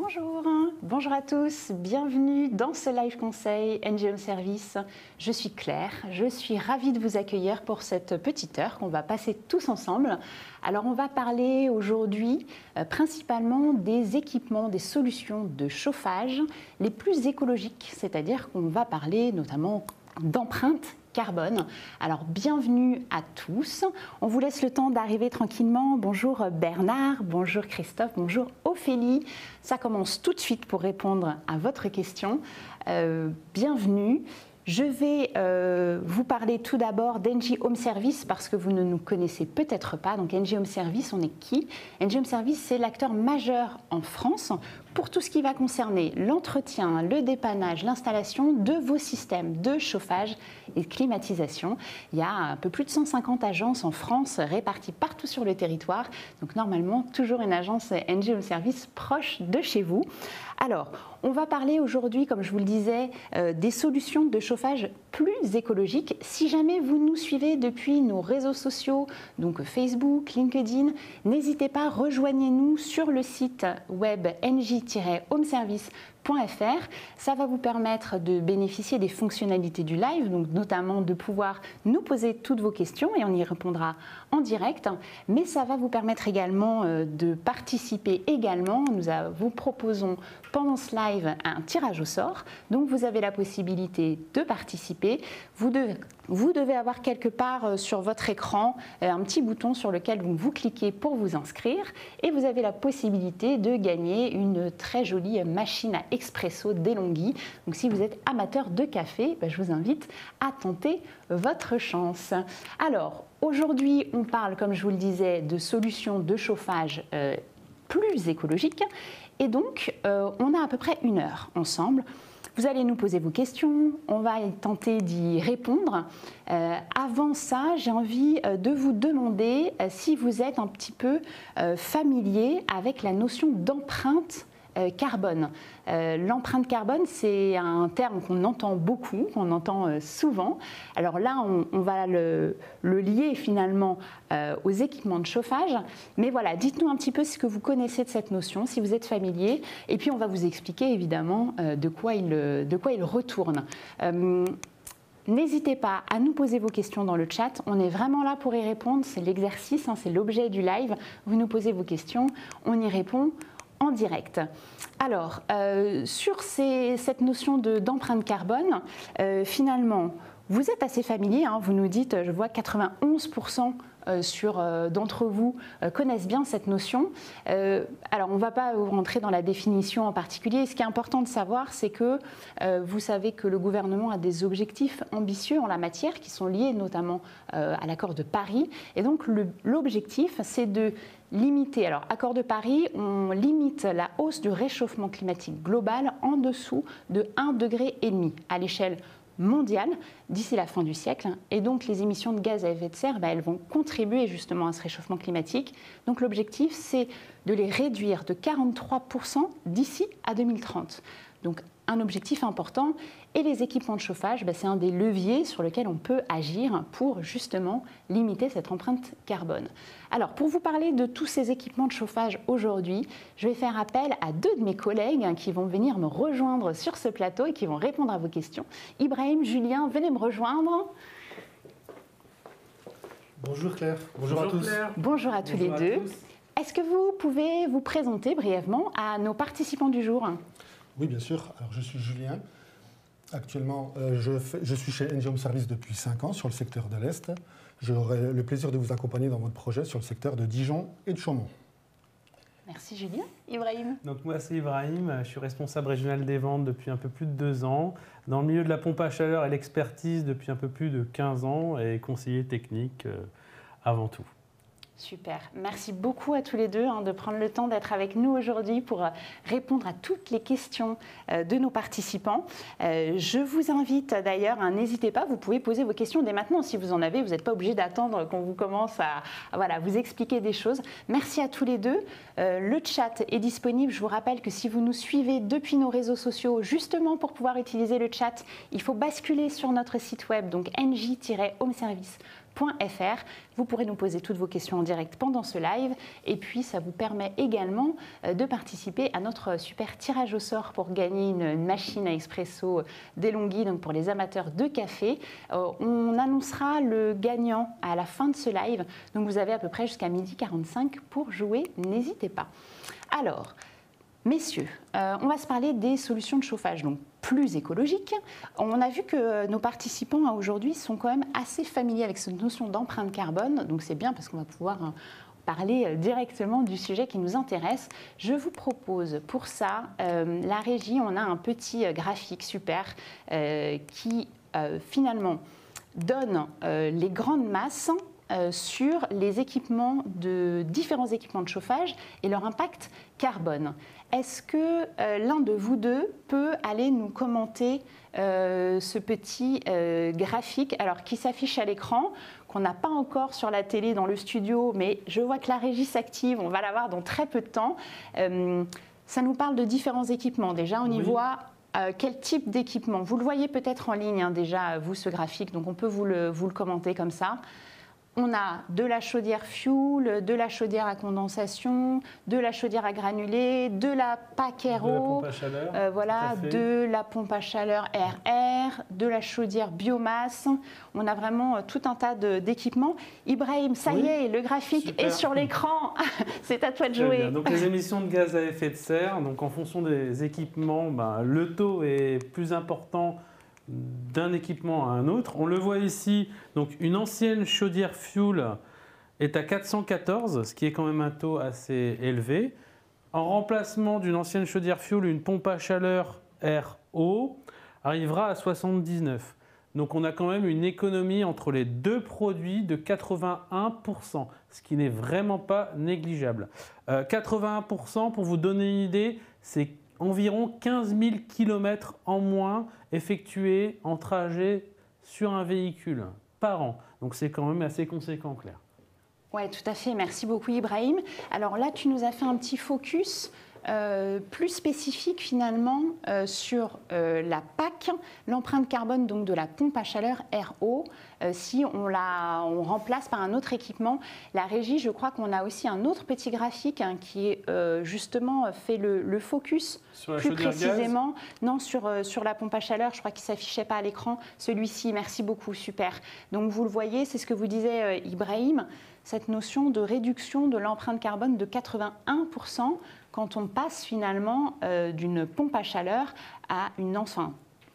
Bonjour, bonjour à tous, bienvenue dans ce live conseil NG Home Service. Je suis Claire, je suis ravie de vous accueillir pour cette petite heure qu'on va passer tous ensemble. Alors on va parler aujourd'hui principalement des équipements, des solutions de chauffage les plus écologiques, c'est-à-dire qu'on va parler notamment d'empreinte carbone. Alors bienvenue à tous. On vous laisse le temps d'arriver tranquillement. Bonjour Bernard, bonjour Christophe, bonjour Ophélie. Ça commence tout de suite pour répondre à votre question. Bienvenue. Je vais vous parler tout d'abord d'NG Home Service parce que vous ne nous connaissez peut-être pas. Donc NG Home Service, on est qui? NG Home Service, c'est l'acteur majeur en France pour tout ce qui va concerner l'entretien, le dépannage, l'installation de vos systèmes de chauffage et de climatisation. Il y a un peu plus de 150 agences en France réparties partout sur le territoire. Donc normalement, toujours une agence NG Home Service proche de chez vous. Alors, on va parler aujourd'hui, comme je vous le disais, des solutions de chauffage plus écologiques. Si jamais vous nous suivez depuis nos réseaux sociaux, donc Facebook, LinkedIn, n'hésitez pas, rejoignez-nous sur le site web ng-homeservice.fr. Ça va vous permettre de bénéficier des fonctionnalités du live, donc notamment de pouvoir nous poser toutes vos questions et on y répondra en direct. Mais ça va vous permettre également de participer également. Nous vous proposons pendant ce live un tirage au sort. Donc vous avez la possibilité de participer. Vous devez avoir quelque part sur votre écran un petit bouton sur lequel vous cliquez pour vous inscrire et vous avez la possibilité de gagner une très jolie machine à expresso DeLonghi. Donc si vous êtes amateur de café, je vous invite à tenter votre chance. Alors aujourd'hui, on parle, comme je vous le disais, de solutions de chauffage plus écologiques et donc on a à peu près une heure ensemble. Vous allez nous poser vos questions, on va tenter d'y répondre. Avant ça, j'ai envie de vous demander si vous êtes un petit peu familier avec la notion d'empreinte carbone. L'empreinte carbone, c'est un terme qu'on entend beaucoup, qu'on entend souvent. Alors là, on va le lier finalement aux équipements de chauffage. Mais voilà, dites-nous un petit peu ce que vous connaissez de cette notion, si vous êtes familier. Et puis, on va vous expliquer évidemment de quoi il retourne. N'hésitez pas à nous poser vos questions dans le chat. On est vraiment là pour y répondre. C'est l'exercice, c'est l'objet du live. Vous nous posez vos questions, on y répond en direct. Alors, sur cette notion d'empreinte carbone, finalement, vous êtes assez familier, hein, vous nous dites, je vois 91% d'entre vous connaissent bien cette notion. Alors, on ne va pas rentrer dans la définition en particulier. Ce qui est important de savoir, c'est que vous savez que le gouvernement a des objectifs ambitieux en la matière qui sont liés notamment à l'accord de Paris. Et donc, l'objectif, c'est de limiter. Alors, accord de Paris, on limite la hausse du réchauffement climatique global en dessous de 1,5 degré à l'échelle mondiale d'ici la fin du siècle. Et donc, les émissions de gaz à effet de serre, elles vont contribuer justement à ce réchauffement climatique. Donc, l'objectif, c'est de les réduire de 43% d'ici à 2030. Donc, un objectif important. Et les équipements de chauffage, c'est un des leviers sur lesquels on peut agir pour justement limiter cette empreinte carbone. Alors, pour vous parler de tous ces équipements de chauffage aujourd'hui, je vais faire appel à deux de mes collègues qui vont venir me rejoindre sur ce plateau et qui vont répondre à vos questions. Ibrahim, Julien, venez me rejoindre. Bonjour Claire. Bonjour à tous. Claire. Bonjour à tous les deux. Est-ce que vous pouvez vous présenter brièvement à nos participants du jour ? Oui, bien sûr. Alors, je suis Julien. Actuellement, je suis chez NG Home Service depuis 5 ans sur le secteur de l'Est. J'aurai le plaisir de vous accompagner dans votre projet sur le secteur de Dijon et de Chaumont. Merci Julien. Ibrahim. Donc moi c'est Ibrahim, je suis responsable régional des ventes depuis un peu plus de 2 ans, dans le milieu de la pompe à chaleur et l'expertise depuis un peu plus de 15 ans et conseiller technique avant tout. Super. Merci beaucoup à tous les deux de prendre le temps d'être avec nous aujourd'hui pour répondre à toutes les questions de nos participants. Je vous invite d'ailleurs, n'hésitez pas, vous pouvez poser vos questions dès maintenant si vous en avez. Vous n'êtes pas obligé d'attendre qu'on vous commence à vous expliquer des choses. Merci à tous les deux. Le chat est disponible. Je vous rappelle que si vous nous suivez depuis nos réseaux sociaux, justement pour pouvoir utiliser le chat, il faut basculer sur notre site web, donc ng-homeservice.fr. Vous pourrez nous poser toutes vos questions en direct pendant ce live et puis ça vous permet également de participer à notre super tirage au sort pour gagner une machine à expresso DeLonghi, donc pour les amateurs de café. On annoncera le gagnant à la fin de ce live, donc vous avez à peu près jusqu'à 12h45 pour jouer, n'hésitez pas. Alors, messieurs, on va se parler des solutions de chauffage donc plus écologiques. On a vu que nos participants aujourd'hui sont quand même assez familiers avec cette notion d'empreinte carbone, donc c'est bien parce qu'on va pouvoir parler directement du sujet qui nous intéresse. Je vous propose pour ça, la régie, on a un petit graphique super qui finalement donne les grandes masses sur les équipements différents équipements de chauffage et leur impact carbone. Est-ce que l'un de vous deux peut aller nous commenter ce petit graphique alors, qui s'affiche à l'écran, qu'on n'a pas encore sur la télé dans le studio, mais je vois que la régie s'active, on va l'avoir dans très peu de temps. Ça nous parle de différents équipements. Déjà, on y voit quel type d'équipement. Vous le voyez peut-être en ligne hein, déjà, vous, ce graphique, donc on peut vous le commenter comme ça. On a de la chaudière fuel, de la chaudière à condensation, de la chaudière à granulés, de la PAC RO, de la pompe à chaleur RR, de la chaudière biomasse. On a vraiment tout un tas d'équipements. Ibrahim, ça y est, le graphique est sur l'écran. C'est à toi de jouer. Bien. Donc les émissions de gaz à effet de serre, donc en fonction des équipements, le taux est plus important d'un équipement à un autre. On le voit ici, donc une ancienne chaudière fuel est à 414, ce qui est quand même un taux assez élevé. En remplacement d'une ancienne chaudière fuel, une pompe à chaleur RO arrivera à 79. Donc on a quand même une économie entre les deux produits de 81%, ce qui n'est vraiment pas négligeable. 81%, pour vous donner une idée, c'est environ 15 000 km en moins effectués en trajet sur un véhicule par an. Donc c'est quand même assez conséquent, Claire. Oui, tout à fait. Merci beaucoup, Ibrahim. Alors là, tu nous as fait un petit focus plus spécifique finalement sur la PAC, l'empreinte carbone donc de la pompe à chaleur RO, si on remplace par un autre équipement. La régie, je crois qu'on a aussi un autre petit graphique hein, qui est justement fait le focus sur la plus gaz. précisément. Non, sur la pompe à chaleur, je crois qu'il ne s'affichait pas à l'écran. Celui-ci, merci beaucoup, super. Donc vous le voyez, c'est ce que vous disait Ibrahim, cette notion de réduction de l'empreinte carbone de 81%. Quand on passe finalement d'une pompe à chaleur à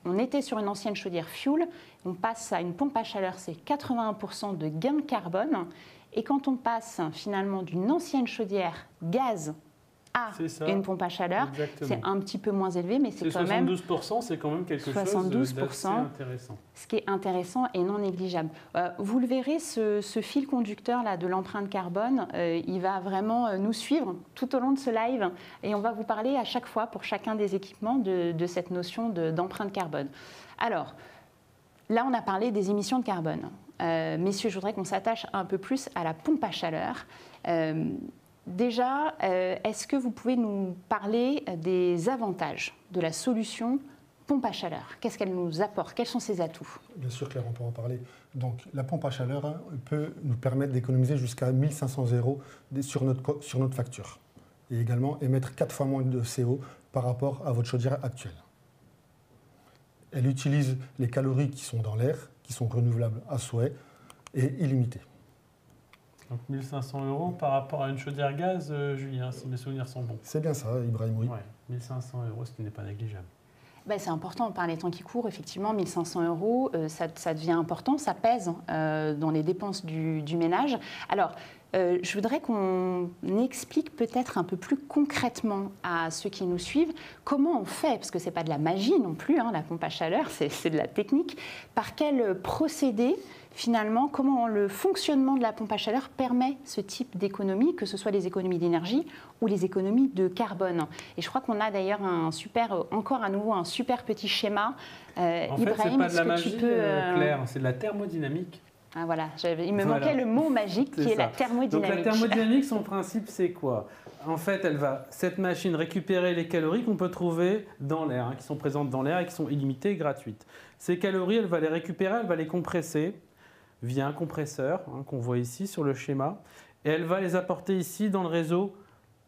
on était sur une ancienne chaudière fuel, on passe à une pompe à chaleur, c'est 81% de gain de carbone. Et quand on passe finalement d'une ancienne chaudière gaz à une pompe à chaleur, c'est un petit peu moins élevé, mais c'est quand même 72%, c'est quand même quelque chose d'assez intéressant. Ce qui est intéressant et non négligeable. Vous le verrez, ce fil conducteur là de l'empreinte carbone, il va vraiment nous suivre tout au long de ce live et on va vous parler à chaque fois pour chacun des équipements de cette notion d'empreinte carbone. Alors, là on a parlé des émissions de carbone. Messieurs, je voudrais qu'on s'attache un peu plus à la pompe à chaleur. Déjà, est-ce que vous pouvez nous parler des avantages de la solution pompe à chaleur? Qu'est-ce qu'elle nous apporte? Quels sont ses atouts? Bien sûr, Claire, on peut en parler. Donc, la pompe à chaleur peut nous permettre d'économiser jusqu'à 1 500 € sur notre facture et également émettre 4 fois moins de CO par rapport à votre chaudière actuelle. Elle utilise les calories qui sont dans l'air, qui sont renouvelables à souhait et illimitées. Donc 1 500 € par rapport à une chaudière gaz, Julien, si mes souvenirs sont bons. C'est bien ça, Ibrahim, oui. Ouais, 1 500 €, ce qui n'est pas négligeable. C'est important par les temps qui courent, effectivement, 1 500 €, ça devient important, ça pèse dans les dépenses du ménage. Alors, je voudrais qu'on explique peut-être un peu plus concrètement à ceux qui nous suivent comment on fait, parce que ce n'est pas de la magie non plus, hein, la pompe à chaleur, c'est de la technique. Par quel procédé, finalement, comment le fonctionnement de la pompe à chaleur permet ce type d'économie, que ce soit les économies d'énergie ou les économies de carbone. Et je crois qu'on a d'ailleurs encore à nouveau un super petit schéma. En fait, ce n'est pas de la magie, Claire, c'est de la thermodynamique. Ah voilà, il me manquait le mot magique qui est la thermodynamique. Donc la thermodynamique, son principe, c'est quoi? En fait, cette machine, récupérer les calories qu'on peut trouver dans l'air, hein, qui sont présentes dans l'air et qui sont illimitées et gratuites. Ces calories, elle va les récupérer, elle va les compresser via un compresseur qu'on voit ici sur le schéma. Et elle va les apporter ici dans le réseau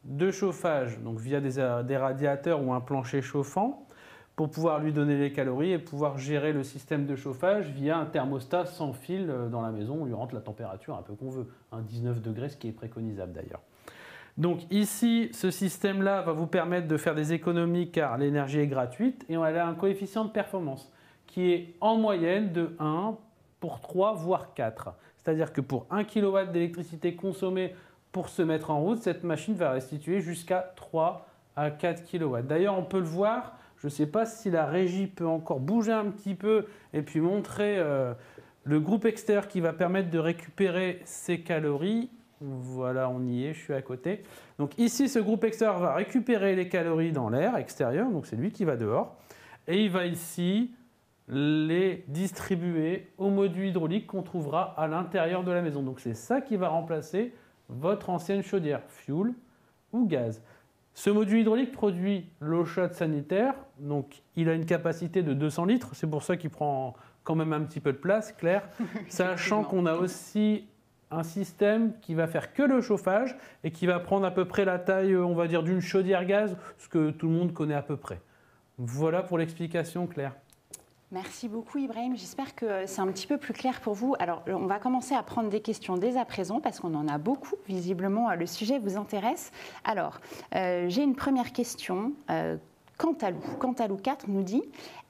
de chauffage, donc via des radiateurs ou un plancher chauffant, pour pouvoir lui donner les calories et pouvoir gérer le système de chauffage via un thermostat sans fil dans la maison. On lui rentre la température un peu qu'on veut, 19 degrés, ce qui est préconisable d'ailleurs. Donc ici, ce système-là va vous permettre de faire des économies car l'énergie est gratuite et elle a un coefficient de performance qui est en moyenne de 1 pour 3 voire 4. C'est-à-dire que pour 1 kW d'électricité consommée pour se mettre en route, cette machine va restituer jusqu'à 3 à 4 kW. D'ailleurs, on peut le voir, je ne sais pas si la régie peut encore bouger un petit peu et puis montrer le groupe extérieur qui va permettre de récupérer ces calories. Voilà, on y est, je suis à côté. Donc ici, ce groupe extérieur va récupérer les calories dans l'air extérieur, donc c'est lui qui va dehors. Et il va ici les distribuer au module hydraulique qu'on trouvera à l'intérieur de la maison. Donc c'est ça qui va remplacer votre ancienne chaudière, fuel ou gaz. Ce module hydraulique produit l'eau chaude sanitaire, donc il a une capacité de 200 litres, c'est pour ça qu'il prend quand même un petit peu de place, Claire, sachant qu'on a aussi un système qui va faire que le chauffage et qui va prendre à peu près la taille, on va dire, d'une chaudière gaz, ce que tout le monde connaît à peu près. Voilà pour l'explication, Claire. Merci beaucoup Ibrahim, j'espère que c'est un petit peu plus clair pour vous. Alors on va commencer à prendre des questions dès à présent parce qu'on en a beaucoup, visiblement le sujet vous intéresse. Alors j'ai une première question, Cantalou 4 nous dit,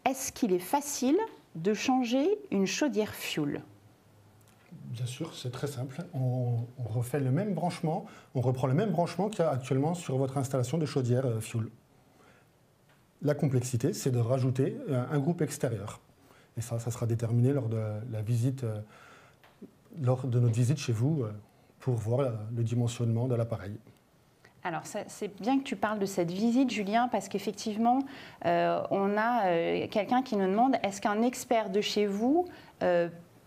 est-ce qu'il est facile de changer une chaudière fuel ? Bien sûr, c'est très simple. On refait le même branchement, on reprend le même branchement qu'il y a actuellement sur votre installation de chaudière fuel. La complexité, c'est de rajouter un groupe extérieur. Et ça sera déterminé lors de la visite, lors de notre visite chez vous, pour voir le dimensionnement de l'appareil. Alors, c'est bien que tu parles de cette visite, Julien, parce qu'effectivement, on a quelqu'un qui nous demande, est-ce qu'un expert de chez vous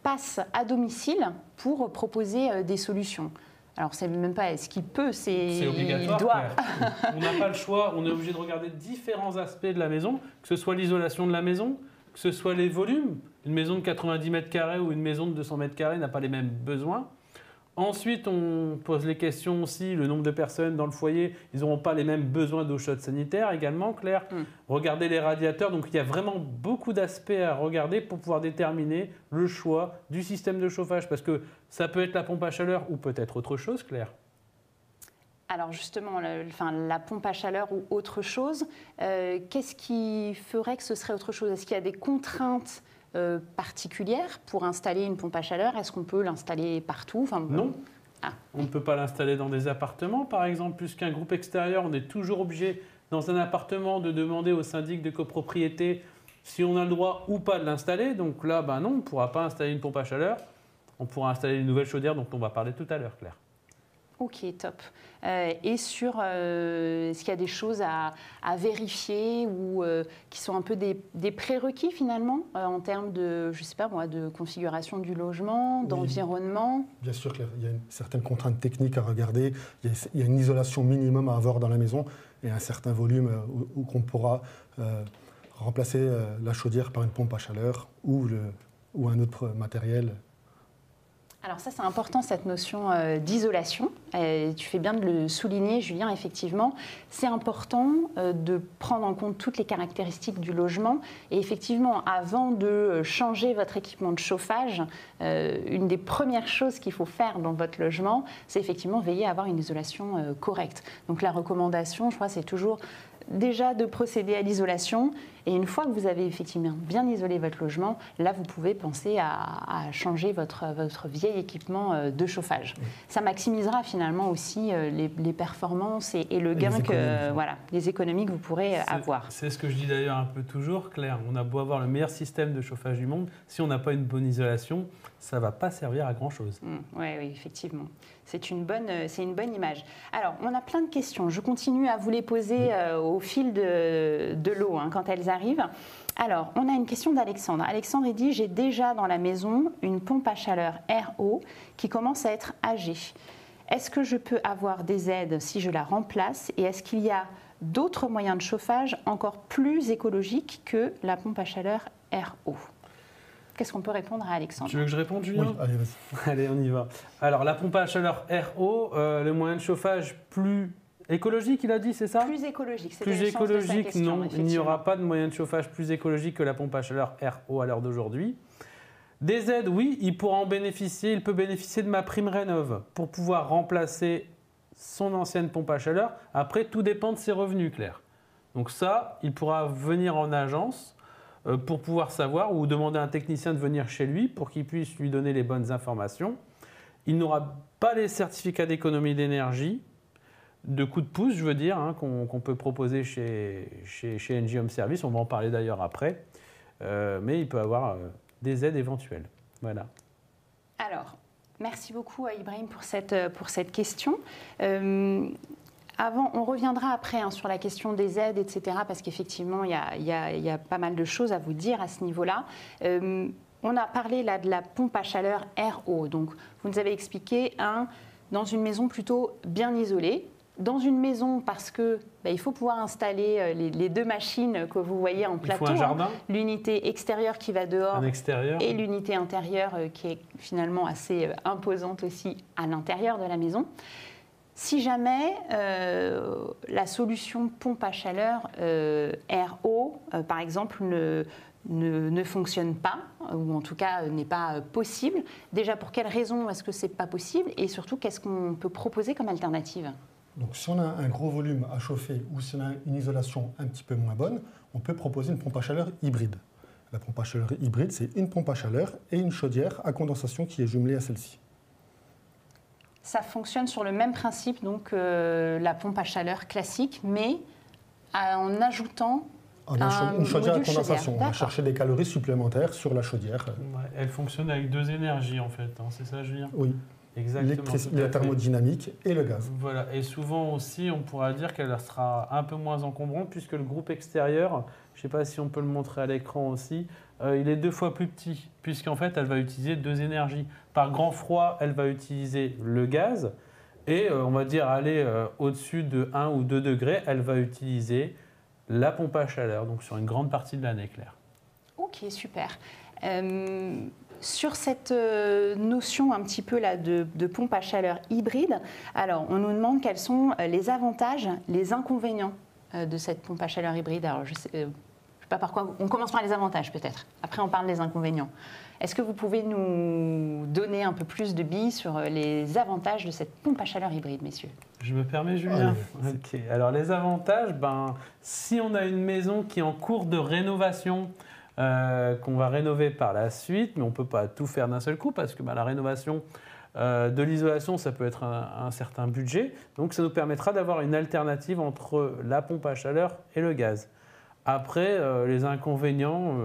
passe à domicile pour proposer des solutions ? Alors, c'est même pas est-ce qu'il peut, c'est obligatoire. Il doit. On n'a pas le choix, on est obligé de regarder différents aspects de la maison, que ce soit l'isolation de la maison, que ce soit les volumes. Une maison de 90 mètres carrés ou une maison de 200 mètres carrés n'a pas les mêmes besoins. Ensuite, on pose les questions aussi, le nombre de personnes dans le foyer, ils n'auront pas les mêmes besoins d'eau chaude sanitaire également, Claire. Regardez les radiateurs, donc il y a vraiment beaucoup d'aspects à regarder pour pouvoir déterminer le choix du système de chauffage, parce que ça peut être la pompe à chaleur ou peut-être autre chose, Claire. Alors justement, la pompe à chaleur ou autre chose, qu'est-ce qui ferait que ce serait autre chose ? Est-ce qu'il y a des contraintes particulière pour installer une pompe à chaleur? Est-ce qu'on peut l'installer partout? Non. On ne peut pas l'installer dans des appartements, par exemple, plus qu'un groupe extérieur. On est toujours obligé, dans un appartement, de demander au syndic de copropriété si on a le droit ou pas de l'installer. Donc là, non, on ne pourra pas installer une pompe à chaleur. On pourra installer une nouvelle chaudière dont on va parler tout à l'heure, Claire. Ok, top. Et sur, est-ce qu'il y a des choses à vérifier ou qui sont un peu des prérequis finalement en termes de, je sais pas moi, de configuration du logement, d'environnement? Bien sûr, Claire, il y a une certaine contrainte technique à regarder. Il y a une isolation minimum à avoir dans la maison et un certain volume où qu'on pourra remplacer la chaudière par une pompe à chaleur ou un autre matériel. Alors ça, c'est important, cette notion d'isolation. Tu fais bien de le souligner, Julien, effectivement. C'est important de prendre en compte toutes les caractéristiques du logement. Et effectivement, avant de changer votre équipement de chauffage, une des premières choses qu'il faut faire dans votre logement, c'est effectivement veiller à avoir une isolation correcte. Donc la recommandation, je crois, c'est toujours déjà de procéder à l'isolation. Et une fois que vous avez effectivement bien isolé votre logement, là, vous pouvez penser à changer votre vieil équipement de chauffage. Oui. Ça maximisera finalement aussi les performances et le gain les économies que vous pourrez avoir. C'est ce que je dis d'ailleurs un peu toujours, Claire. On a beau avoir le meilleur système de chauffage du monde, si on n'a pas une bonne isolation, ça ne va pas servir à grand-chose. Oui, effectivement. C'est une bonne image. Alors, on a plein de questions. Je continue à vous les poser au fil de l'eau quand elles arrivent. Alors, on a une question d'Alexandre. Alexandre, il dit « J'ai déjà dans la maison une pompe à chaleur RO qui commence à être âgée. Est-ce que je peux avoir des aides si je la remplace? Et est-ce qu'il y a d'autres moyens de chauffage encore plus écologiques que la pompe à chaleur RO ?» Qu'est-ce qu'on peut répondre à Alexandre? Tu veux que je réponde, Julien? Oui, allez, vas-y. Allez, on y va. Alors, la pompe à chaleur RO, le moyen de chauffage plus écologique, il a dit, c'est ça? Plus écologique. C'était Plus le sens de sa écologique, question, non. Il n'y effectivement. aura pas de moyen de chauffage plus écologique que la pompe à chaleur RO à l'heure d'aujourd'hui. Des aides, oui, il pourra en bénéficier. Il peut bénéficier de ma prime rénov pour pouvoir remplacer son ancienne pompe à chaleur. Après, tout dépend de ses revenus, Claire. Donc ça, il pourra venir en agence pour pouvoir savoir ou demander à un technicien de venir chez lui pour qu'il puisse lui donner les bonnes informations. Il n'aura pas les certificats d'économie d'énergie, de coup de pouce, je veux dire, hein, qu'on peut proposer chez Engie Home Service. On va en parler d'ailleurs après. Mais il peut avoir des aides éventuelles. Voilà. Alors, merci beaucoup à Ibrahim pour cette question. On reviendra après après sur la question des aides, etc. Parce qu'effectivement, il y a pas mal de choses à vous dire à ce niveau-là. On a parlé là de la pompe à chaleur RO. Donc, vous nous avez expliqué, dans une maison plutôt bien isolée. Dans une maison, parce que il faut pouvoir installer les deux machines que vous voyez en plateau. Il faut un jardin. L'unité extérieure qui va dehors et l'unité intérieure qui est finalement assez imposante aussi à l'intérieur de la maison. Si jamais la solution pompe à chaleur RO, par exemple, ne fonctionne pas, ou en tout cas n'est pas possible, déjà pour quelles raisons est-ce que ce n'est pas possible et surtout qu'est-ce qu'on peut proposer comme alternative? Donc, si on a un gros volume à chauffer ou si on a une isolation un petit peu moins bonne, on peut proposer une pompe à chaleur hybride. La pompe à chaleur hybride, c'est une pompe à chaleur et une chaudière à condensation qui est jumelée à celle-ci. Ça fonctionne sur le même principe donc la pompe à chaleur classique, mais en ajoutant une chaudière à condensation. On va D'accord. chercher des calories supplémentaires sur la chaudière. Ouais, elle fonctionne avec deux énergies en fait, hein, c'est ça, Julien? Oui, Exactement. la thermodynamique et le gaz. Voilà, et souvent aussi, on pourra dire qu'elle sera un peu moins encombrante puisque le groupe extérieur, je ne sais pas si on peut le montrer à l'écran aussi, il est 2 fois plus petit puisqu'en fait, elle va utiliser deux énergies. Par grand froid, elle va utiliser le gaz et on va dire aller au-dessus de 1 ou 2 degrés, elle va utiliser la pompe à chaleur, donc sur une grande partie de l'année, Claire. Ok, super. Sur cette notion un petit peu là de pompe à chaleur hybride, alors on nous demande quels sont les avantages, les inconvénients de cette pompe à chaleur hybride. Alors je sais pas par quoi, on commence par les avantages peut-être, après on parle des inconvénients. Est-ce que vous pouvez nous donner un peu plus de billes sur les avantages de cette pompe à chaleur hybride, messieurs? Je me permets, Julien. Ok. Alors les avantages, si on a une maison qui est en cours de rénovation, qu'on va rénover par la suite, mais on ne peut pas tout faire d'un seul coup parce que la rénovation de l'isolation, ça peut être un certain budget. Donc ça nous permettra d'avoir une alternative entre la pompe à chaleur et le gaz. Après, les inconvénients,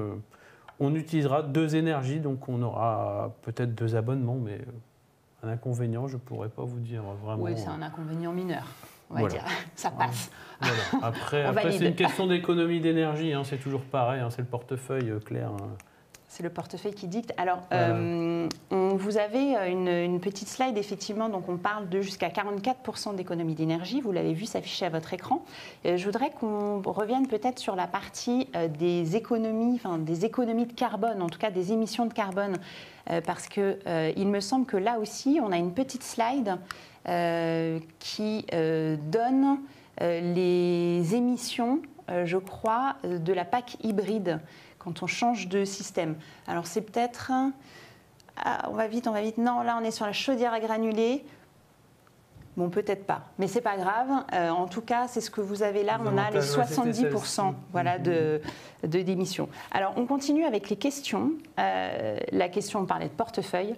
on utilisera deux énergies, donc on aura peut-être 2 abonnements, mais un inconvénient, je ne pourrais pas vous dire vraiment. Oui, c'est un inconvénient mineur, on va Voilà. dire. Ça passe. Voilà. Après c'est une question d'économie d'énergie, hein, c'est toujours pareil, hein, c'est le portefeuille, Claire. Hein. C'est le portefeuille qui dicte. Alors, Voilà. vous avez une petite slide, effectivement, donc on parle de jusqu'à 44% d'économie d'énergie. Vous l'avez vu s'afficher à votre écran. Je voudrais qu'on revienne peut-être sur la partie des économies de carbone, en tout cas des émissions de carbone, parce qu'il me semble que là aussi, on a une petite slide qui donne les émissions, je crois, de la PAC hybride quand on change de système. Alors c'est peut-être... on va vite. Non, là on est sur la chaudière à granulés. Bon, peut-être pas, mais c'est pas grave. En tout cas, c'est ce que vous avez là. On a les 70% d'émissions. Alors, on continue avec les questions. La question, on parlait de portefeuille.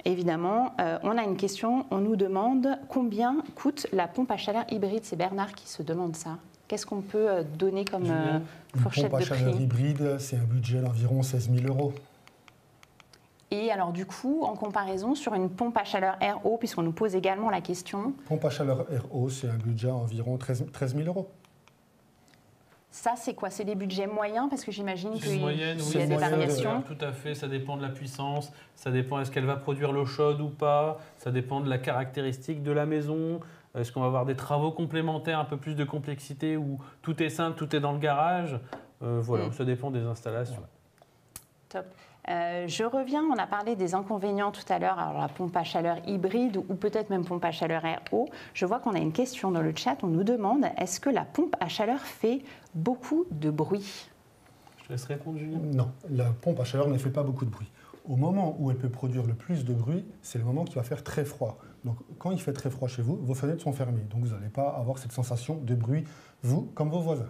Évidemment, on a une question. On nous demande combien coûte la pompe à chaleur hybride. C'est Bernard qui se demande ça. Qu'est-ce qu'on peut donner comme fourchette de prix? Une pompe à chaleur hybride, c'est un budget d'environ 16 000 €. Et alors du coup, en comparaison, sur une pompe à chaleur RO, puisqu'on nous pose également la question... Pompe à chaleur RO, c'est un budget environ 13 000 €. Ça, c'est quoi? C'est des budgets moyens? Parce que j'imagine qu'il y a oui, des variations. Tout à fait, ça dépend de la puissance, ça dépend est-ce qu'elle va produire l'eau chaude ou pas, ça dépend de la caractéristique de la maison, est-ce qu'on va avoir des travaux complémentaires, un peu plus de complexité, où tout est simple, tout est dans le garage. Voilà, ça dépend des installations. Top. Je reviens, on a parlé des inconvénients tout à l'heure, alors la pompe à chaleur hybride ou peut-être même pompe à chaleur RO. Je vois qu'on a une question dans le chat, on nous demande, est-ce que la pompe à chaleur fait beaucoup de bruit? Je te laisse répondre, Julien. Non, la pompe à chaleur ne fait pas beaucoup de bruit. Au moment où elle peut produire le plus de bruit, c'est le moment qui va faire très froid. Donc quand il fait très froid chez vous, vos fenêtres sont fermées. Donc vous n'allez pas avoir cette sensation de bruit, vous, comme vos voisins.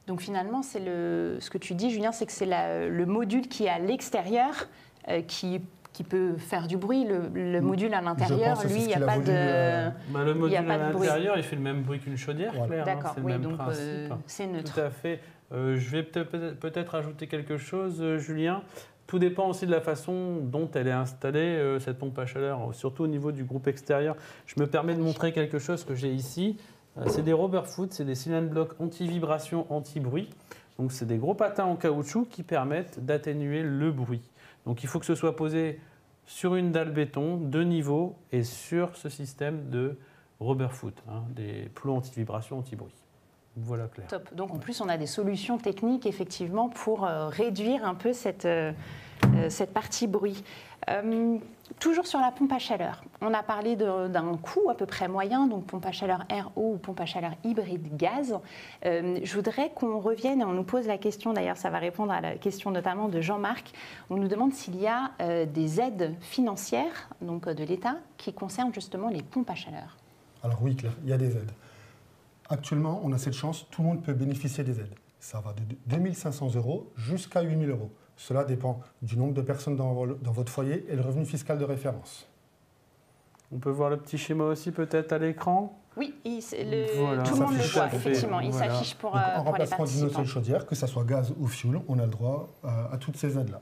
Donc finalement, ce que tu dis, Julien, c'est que c'est le module qui est à l'extérieur qui peut faire du bruit. Le module à l'intérieur, lui, il n'y a pas de... le module à l'intérieur, il fait le même bruit qu'une chaudière, voilà. Claire. D'accord, c'est le oui, même donc principe. c'est neutre. Tout à fait. Je vais peut-être ajouter quelque chose, Julien. Tout dépend aussi de la façon dont elle est installée, cette pompe à chaleur, surtout au niveau du groupe extérieur. Je me permets de montrer quelque chose que j'ai ici. C'est des Rubberfoot, c'est des cylindres blocs anti-vibration, anti-bruit. Donc c'est des gros patins en caoutchouc qui permettent d'atténuer le bruit. Donc il faut que ce soit posé sur une dalle béton de niveau et sur ce système de Rubberfoot, des plots anti-vibration, anti-bruit. Voilà, Claire. Top. Donc en plus, on a des solutions techniques effectivement pour réduire un peu cette partie bruit. Toujours sur la pompe à chaleur, on a parlé d'un coût à peu près moyen, donc pompe à chaleur RO ou pompe à chaleur hybride gaz. Je voudrais qu'on revienne, et on nous pose la question, d'ailleurs ça va répondre à la question notamment de Jean-Marc, on nous demande s'il y a des aides financières donc de l'État qui concernent justement les pompes à chaleur. Alors oui, Claire, il y a des aides. Actuellement, on a cette chance, tout le monde peut bénéficier des aides. Ça va de 2 500 € jusqu'à 8 000 €. Cela dépend du nombre de personnes dans votre foyer et le revenu fiscal de référence. On peut voir le petit schéma aussi peut-être à l'écran. Oui, voilà, tout le monde le voit, effectivement. Il voilà. s'affiche pour Donc, en les remplacement d'une participants. seule chaudière, que ce soit gaz ou fioul, on a le droit à toutes ces aides-là.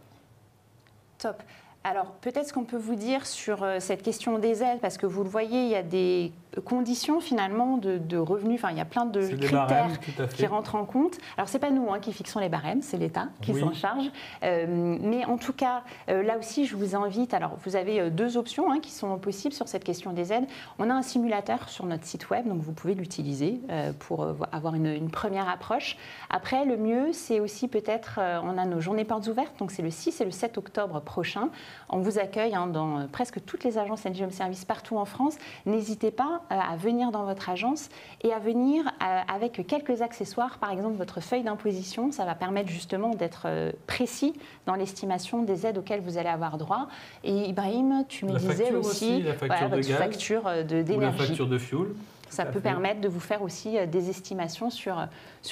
Top. Alors, peut-être ce qu'on peut vous dire sur cette question des aides, parce que vous le voyez, il y a des conditions finalement de revenus, enfin il y a plein de critères barèmes, qui rentrent en compte. Alors, ce n'est pas nous qui fixons les barèmes, c'est l'État qui s'en charge. Mais en tout cas, là aussi, je vous invite, alors vous avez deux options qui sont possibles sur cette question des aides. On a un simulateur sur notre site web, donc vous pouvez l'utiliser pour avoir une première approche. Après, le mieux, c'est aussi peut-être, on a nos journées portes ouvertes, donc c'est le 6 et le 7 octobre prochain. On vous accueille dans presque toutes les agences NG Home Service partout en France. N'hésitez pas à venir dans votre agence et à venir avec quelques accessoires, par exemple votre feuille d'imposition. Ça va permettre justement d'être précis dans l'estimation des aides auxquelles vous allez avoir droit. Et Ibrahim, tu me disais aussi la facture de votre gaz, facture d'énergie. Ou la facture de fioul. Ça peut permettre de vous faire aussi des estimations sur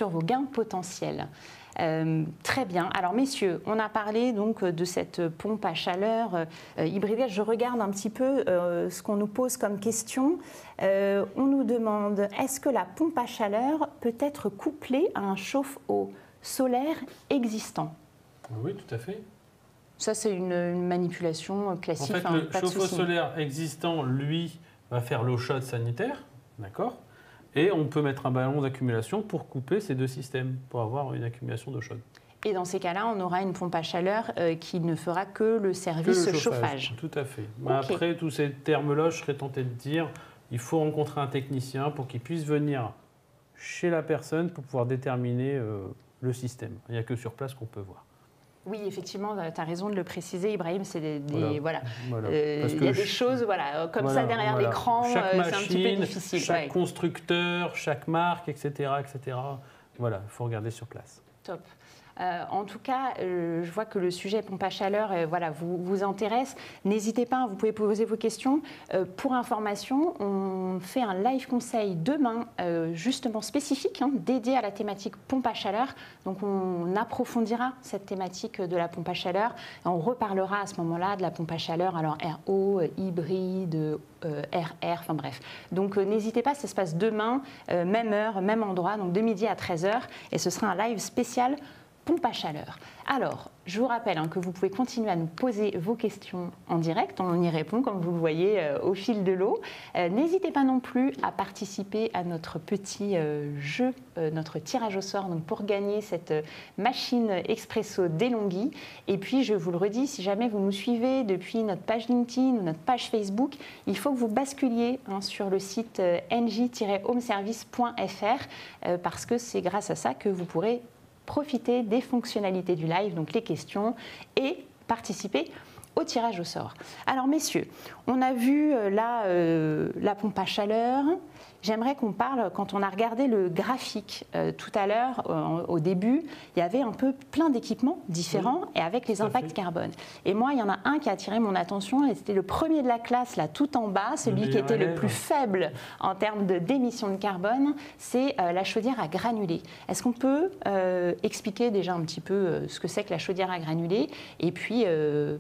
vos gains potentiels. Très bien. Alors messieurs, on a parlé donc de cette pompe à chaleur hybride. Je regarde un petit peu ce qu'on nous pose comme question. On nous demande, est-ce que la pompe à chaleur peut être couplée à un chauffe-eau solaire existant? Oui, tout à fait. Ça, c'est une manipulation classique. En fait, le chauffe-eau solaire existant, lui, va faire l'eau chaude sanitaire, d'accord ? Et on peut mettre un ballon d'accumulation pour couper ces deux systèmes, pour avoir une accumulation d'eau chaude. Et dans ces cas-là, on aura une pompe à chaleur qui ne fera que le service chauffage. Tout à fait. Okay. Après, tous ces termes-là, je serais tenté de dire, il faut rencontrer un technicien pour qu'il puisse venir chez la personne pour pouvoir déterminer le système. Il n'y a que sur place qu'on peut voir. Oui, effectivement, tu as raison de le préciser, Ibrahim. C'est il y a des choses comme ça derrière l'écran, c'est un petit peu difficile. Chaque constructeur, chaque marque, etc. Voilà, il faut regarder sur place. Top. En tout cas, je vois que le sujet pompe à chaleur vous intéresse. N'hésitez pas, vous pouvez poser vos questions. Pour information, on fait un live conseil demain, justement spécifique, dédié à la thématique pompe à chaleur. Donc on approfondira cette thématique de la pompe à chaleur. Et on reparlera à ce moment-là de la pompe à chaleur, alors RO, hybride, RR, enfin bref. Donc n'hésitez pas, ça se passe demain, même heure, même endroit, donc de midi à 13h. Et ce sera un live spécial pompe à chaleur. Alors, je vous rappelle que vous pouvez continuer à nous poser vos questions en direct. On y répond, comme vous le voyez, au fil de l'eau. N'hésitez pas non plus à participer à notre petit jeu, notre tirage au sort donc pour gagner cette machine Expresso DeLonghi. Et puis, je vous le redis, si jamais vous nous suivez depuis notre page LinkedIn ou notre page Facebook, il faut que vous basculiez sur le site ng-homeservice.fr parce que c'est grâce à ça que vous pourrez profiter des fonctionnalités du live, donc les questions, et participer au tirage au sort. Alors messieurs, on a vu là la pompe à chaleur. J'aimerais qu'on parle, quand on a regardé le graphique tout à l'heure, au début, il y avait un peu plein d'équipements différents et avec les impacts carbone. Et moi, il y en a un qui a attiré mon attention et c'était le premier de la classe, là tout en bas, celui qui était le plus faible en termes d'émissions de carbone, c'est la chaudière à granulés. Est-ce qu'on peut expliquer déjà un petit peu ce que c'est que la chaudière à granulés et puis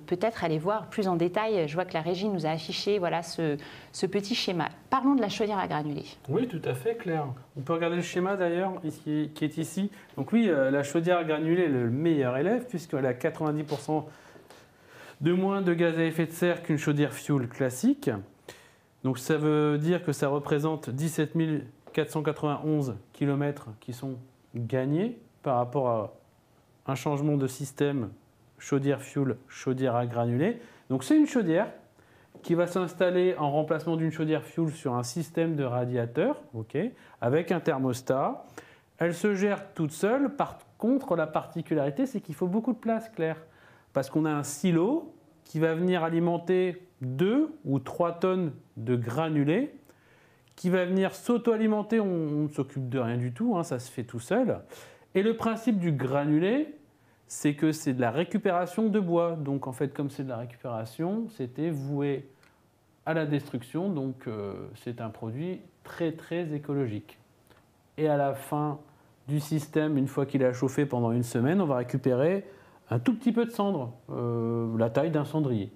peut-être aller voir plus en détail, je vois que la régie nous a affiché voilà, ce petit schéma. Parlons de la chaudière à granulés. Oui, tout à fait, Claire. On peut regarder le schéma d'ailleurs qui est ici. Donc oui, la chaudière à granulés est le meilleur élève puisqu'elle a 90% de moins de gaz à effet de serre qu'une chaudière fuel classique. Donc ça veut dire que ça représente 17 491 km qui sont gagnés par rapport à un changement de système chaudière fuel, chaudière à granulés. Donc c'est une chaudière qui va s'installer en remplacement d'une chaudière fuel sur un système de radiateur, avec un thermostat. Elle se gère toute seule. Par contre, la particularité, c'est qu'il faut beaucoup de place, Claire, parce qu'on a un silo qui va venir alimenter 2 ou 3 tonnes de granulés, qui va venir s'auto-alimenter. On ne s'occupe de rien du tout, ça se fait tout seul. Et le principe du granulé, c'est que c'est de la récupération de bois. Donc en fait, comme c'est de la récupération, c'était voué à la destruction. Donc c'est un produit très très écologique. Et à la fin du système, une fois qu'il a chauffé pendant une semaine, on va récupérer un tout petit peu de cendre, la taille d'un cendrier.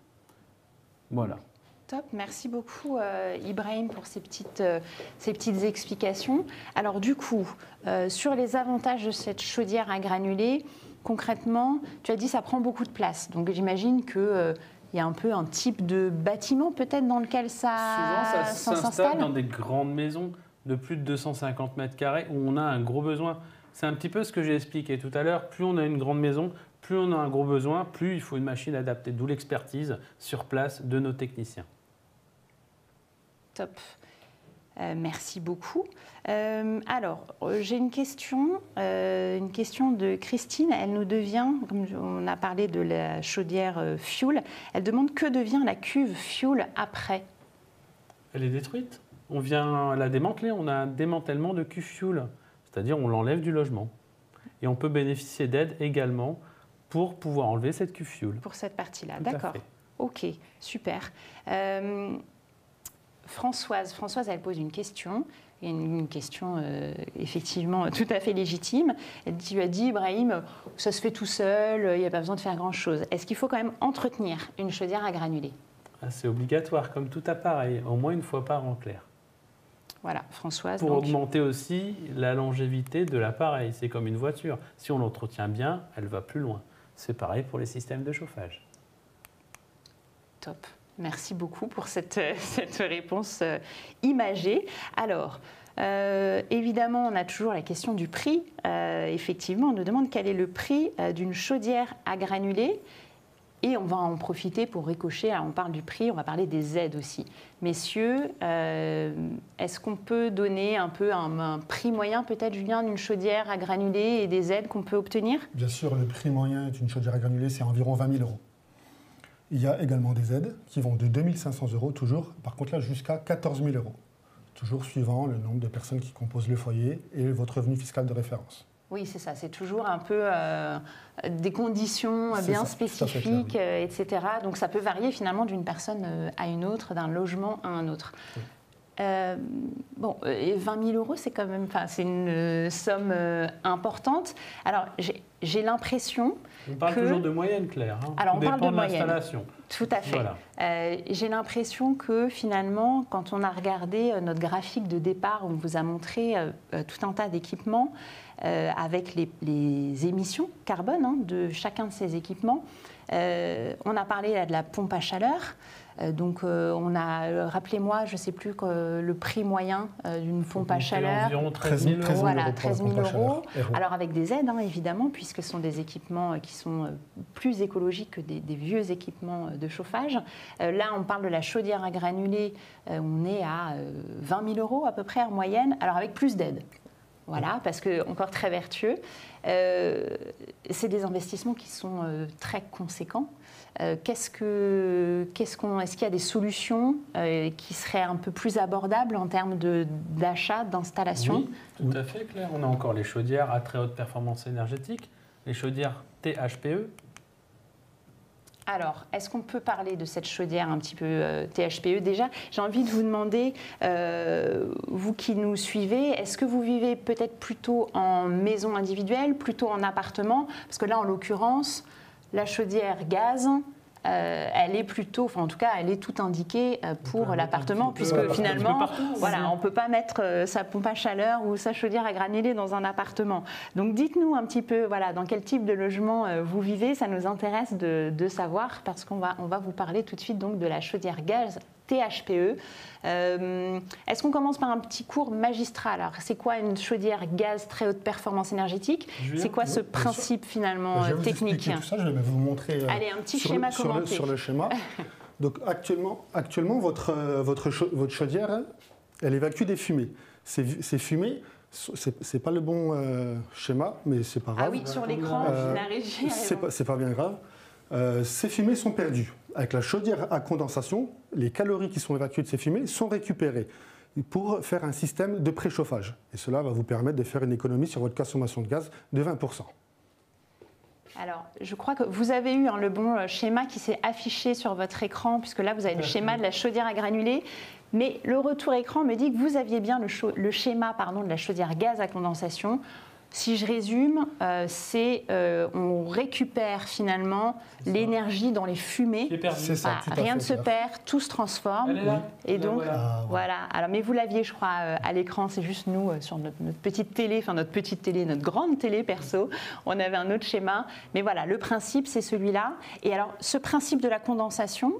Voilà. Top, merci beaucoup Ibrahim pour ces petites explications. Alors du coup, sur les avantages de cette chaudière à granulés, concrètement, tu as dit que ça prend beaucoup de place. Donc j'imagine qu'il y a un peu un type de bâtiment peut-être dans lequel ça s'installe dans des grandes maisons de plus de 250 mètres carrés où on a un gros besoin. C'est un petit peu ce que j'ai expliqué tout à l'heure. Plus on a une grande maison, plus on a un gros besoin, plus il faut une machine adaptée. D'où l'expertise sur place de nos techniciens. Top. Merci beaucoup. Alors, j'ai une question de Christine. Elle nous devient, comme on a parlé de la chaudière fuel, elle demande que devient la cuve fuel après. Elle est détruite. On vient la démanteler. On a un démantèlement de cuve fuel, c'est-à-dire on l'enlève du logement. Et on peut bénéficier d'aide également pour pouvoir enlever cette cuve fuel. Pour cette partie-là, d'accord. Ok, super. Françoise, elle pose une question, effectivement tout à fait légitime. Tu as dit, Ibrahim, ça se fait tout seul, il n'y a pas besoin de faire grand-chose. Est-ce qu'il faut quand même entretenir une chaudière à granulés? C'est obligatoire, comme tout appareil, au moins une fois par an, Claire. Voilà, Françoise. Pour augmenter aussi la longévité de l'appareil. C'est comme une voiture. Si on l'entretient bien, elle va plus loin. C'est pareil pour les systèmes de chauffage. Top. Merci beaucoup pour cette réponse imagée. Alors, évidemment, on a toujours la question du prix. Effectivement, on nous demande quel est le prix d'une chaudière à granulés. Et on va en profiter pour ricocher. Alors, on parle du prix, on va parler des aides aussi. Messieurs, est-ce qu'on peut donner un peu un prix moyen, peut-être, Julien, d'une chaudière à granulés et des aides qu'on peut obtenir? Bien sûr, le prix moyen d'une chaudière à granulés, c'est environ 20 000 €. Il y a également des aides qui vont de 2 500 € toujours, par contre là jusqu'à 14 000 €, toujours suivant le nombre de personnes qui composent le foyer et votre revenu fiscal de référence. Oui, c'est ça, c'est toujours un peu des conditions bien spécifiques, etc. Donc ça peut varier finalement d'une personne à une autre, d'un logement à un autre. Oui. Bon, 20 000 €, c'est quand même, c'est une somme importante. Alors, j'ai l'impression on parle toujours de moyenne, Claire. Alors, on parle de moyenne. Tout à fait. Voilà. J'ai l'impression que finalement, quand on a regardé notre graphique de départ, on vous a montré tout un tas d'équipements avec les émissions carbone de chacun de ces équipements. On a parlé là, de la pompe à chaleur. Donc, on a, rappelez-moi, je ne sais plus le prix moyen d'une pompe à chaleur. Environ 13 000 €. Voilà, 13 000 €. Alors, avec des aides, évidemment, puisque ce sont des équipements qui sont plus écologiques que des vieux équipements de chauffage. Là, on parle de la chaudière à granulés. On est à 20 000 € à peu près en moyenne, alors avec plus d'aides. voilà, parce que encore très vertueux. C'est des investissements qui sont très conséquents. Est-ce qu'il y a des solutions qui seraient un peu plus abordables en termes d'achat, d'installation? Oui, tout à fait, Claire. On a encore les chaudières à très haute performance énergétique, les chaudières THPE. Alors, est-ce qu'on peut parler de cette chaudière un petit peu THPE déjà? J'ai envie de vous demander, vous qui nous suivez, est-ce que vous vivez peut-être plutôt en maison individuelle, plutôt en appartement? Parce que là, en l'occurrence, la chaudière gaz, elle est plutôt, enfin en tout cas, elle est tout indiquée pour l'appartement, puisque finalement, voilà, on ne peut pas mettre sa pompe à chaleur ou sa chaudière à granulés dans un appartement. Donc dites-nous un petit peu, voilà, dans quel type de logement vous vivez, ça nous intéresse de savoir, parce qu'on va vous parler tout de suite donc de la chaudière gaz THPE. Est-ce qu'on commence par un petit cours magistral? Alors, c'est quoi une chaudière gaz très haute performance énergétique? C'est quoi ce principe finalement technique? Tout ça, je vais vous montrer. Allez, un petit schéma commenté. Sur le schéma. Donc, actuellement votre chaudière, elle évacue des fumées. Ces fumées, c'est pas le bon schéma, mais c'est pas grave. Ah oui, sur l'écran, la régie. C'est pas bien grave. Ces fumées sont perdues. Avec la chaudière à condensation, les calories qui sont évacuées de ces fumées sont récupérées pour faire un système de préchauffage. Et cela va vous permettre de faire une économie sur votre consommation de gaz de 20%. Alors, je crois que vous avez eu le bon schéma qui s'est affiché sur votre écran, puisque là, vous avez le schéma de la chaudière à granulés. Mais le retour écran me dit que vous aviez bien le schéma de la chaudière gaz à condensation. Si je résume, on récupère finalement l'énergie dans les fumées. C'est ça, rien ne se perd, tout se transforme. Elle est là. Et donc, voilà. Alors, mais vous l'aviez, je crois, à l'écran. C'est juste nous, sur notre petite télé, notre grande télé perso, on avait un autre schéma. Mais voilà, le principe, c'est celui-là. Et alors, ce principe de la condensation,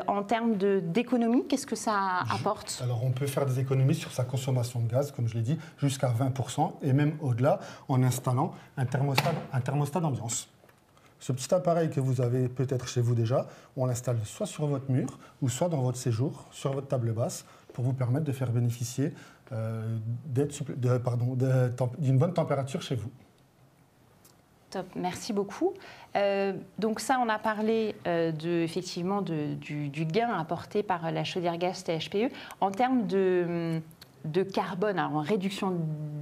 en termes d'économie, qu'est-ce que ça apporte? Alors, on peut faire des économies sur sa consommation de gaz, comme je l'ai dit, jusqu'à 20%, et même au-delà, en installant un thermostat d'ambiance. Ce petit appareil que vous avez peut-être chez vous déjà, on l'installe soit sur votre mur ou soit dans votre séjour, sur votre table basse, pour vous permettre de faire bénéficier d'une bonne température chez vous. Top, merci beaucoup. Donc ça, on a parlé effectivement du gain apporté par la chaudière gaz THPE. En termes de carbone, alors en réduction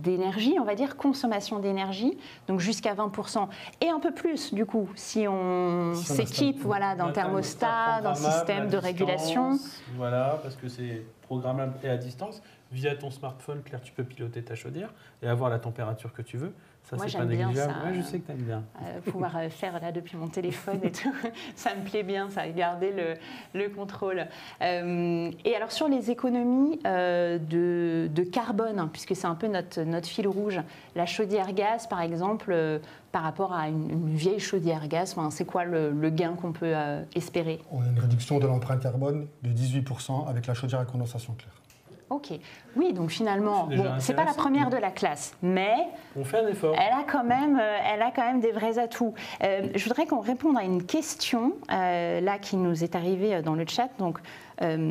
d'énergie, on va dire consommation d'énergie, donc jusqu'à 20%, et un peu plus du coup, si on s'équipe d'un thermostat, d'un système de régulation. Voilà, parce que c'est programmable et à distance. Via ton smartphone, Claire, tu peux piloter ta chaudière et avoir la température que tu veux. Ça, moi, c'est pas négligeable. Ça, ouais, je sais que tu aimes bien. Pouvoir faire là depuis mon téléphone et tout, ça me plaît bien, ça, garder le contrôle. Et alors sur les économies de carbone, puisque c'est un peu notre fil rouge, la chaudière gaz, par exemple, par rapport à une vieille chaudière gaz, c'est quoi le gain qu'on peut espérer? On a une réduction de l'empreinte carbone de 18% avec la chaudière à condensation, Claire. Ok. Oui, donc finalement, c'est pas la première de la classe, mais on fait un effort. Elle a quand même des vrais atouts. Je voudrais qu'on réponde à une question là qui nous est arrivée dans le chat. Donc,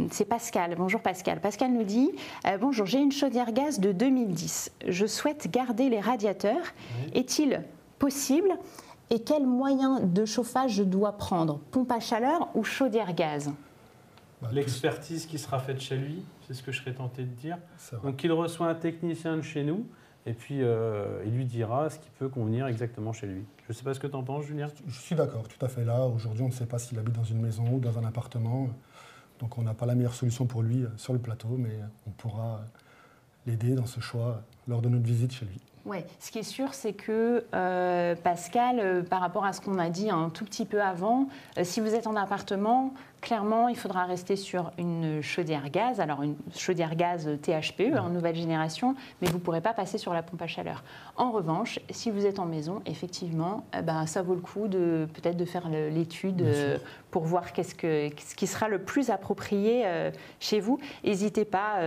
c'est Pascal. Bonjour Pascal. Pascal nous dit bonjour, j'ai une chaudière gaz de 2010. Je souhaite garder les radiateurs. Oui. Est-il possible? Et quel moyen de chauffage je dois prendre? Pompe à chaleur ou chaudière gaz? L'expertise qui sera faite chez lui, c'est ce que je serais tenté de dire. Donc il reçoit un technicien de chez nous et puis il lui dira ce qui peut convenir exactement chez lui. Je ne sais pas ce que tu en penses, Julien. Je suis d'accord, tout à fait. Là, aujourd'hui, on ne sait pas s'il habite dans une maison ou dans un appartement. Donc on n'a pas la meilleure solution pour lui sur le plateau, mais on pourra l'aider dans ce choix lors de notre visite chez lui. Oui, ce qui est sûr, c'est que Pascal, par rapport à ce qu'on a dit un tout petit peu avant, si vous êtes en appartement, clairement, il faudra rester sur une chaudière gaz. Alors, une chaudière gaz THPE, nouvelle génération, mais vous ne pourrez pas passer sur la pompe à chaleur. En revanche, si vous êtes en maison, effectivement, ça vaut le coup peut-être de faire l'étude pour voir ce qui sera le plus approprié chez vous. N'hésitez pas,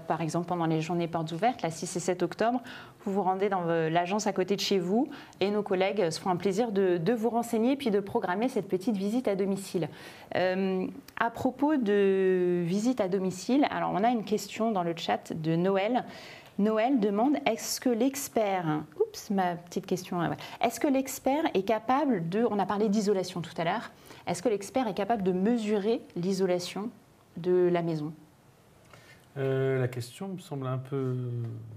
par exemple, pendant les journées portes ouvertes, la 6 et 7 octobre, vous vous rendez dans l'agence à côté de chez vous et nos collègues se feront un plaisir de vous renseigner et puis de programmer cette petite visite à domicile. À propos de visite à domicile, alors on a une question dans le chat de Noël. Noël demande, est-ce que l'expert, ma petite question, est-ce que l'expert est capable de, on a parlé d'isolation tout à l'heure, est-ce que l'expert est capable de mesurer l'isolation de la maison? La question me semble un peu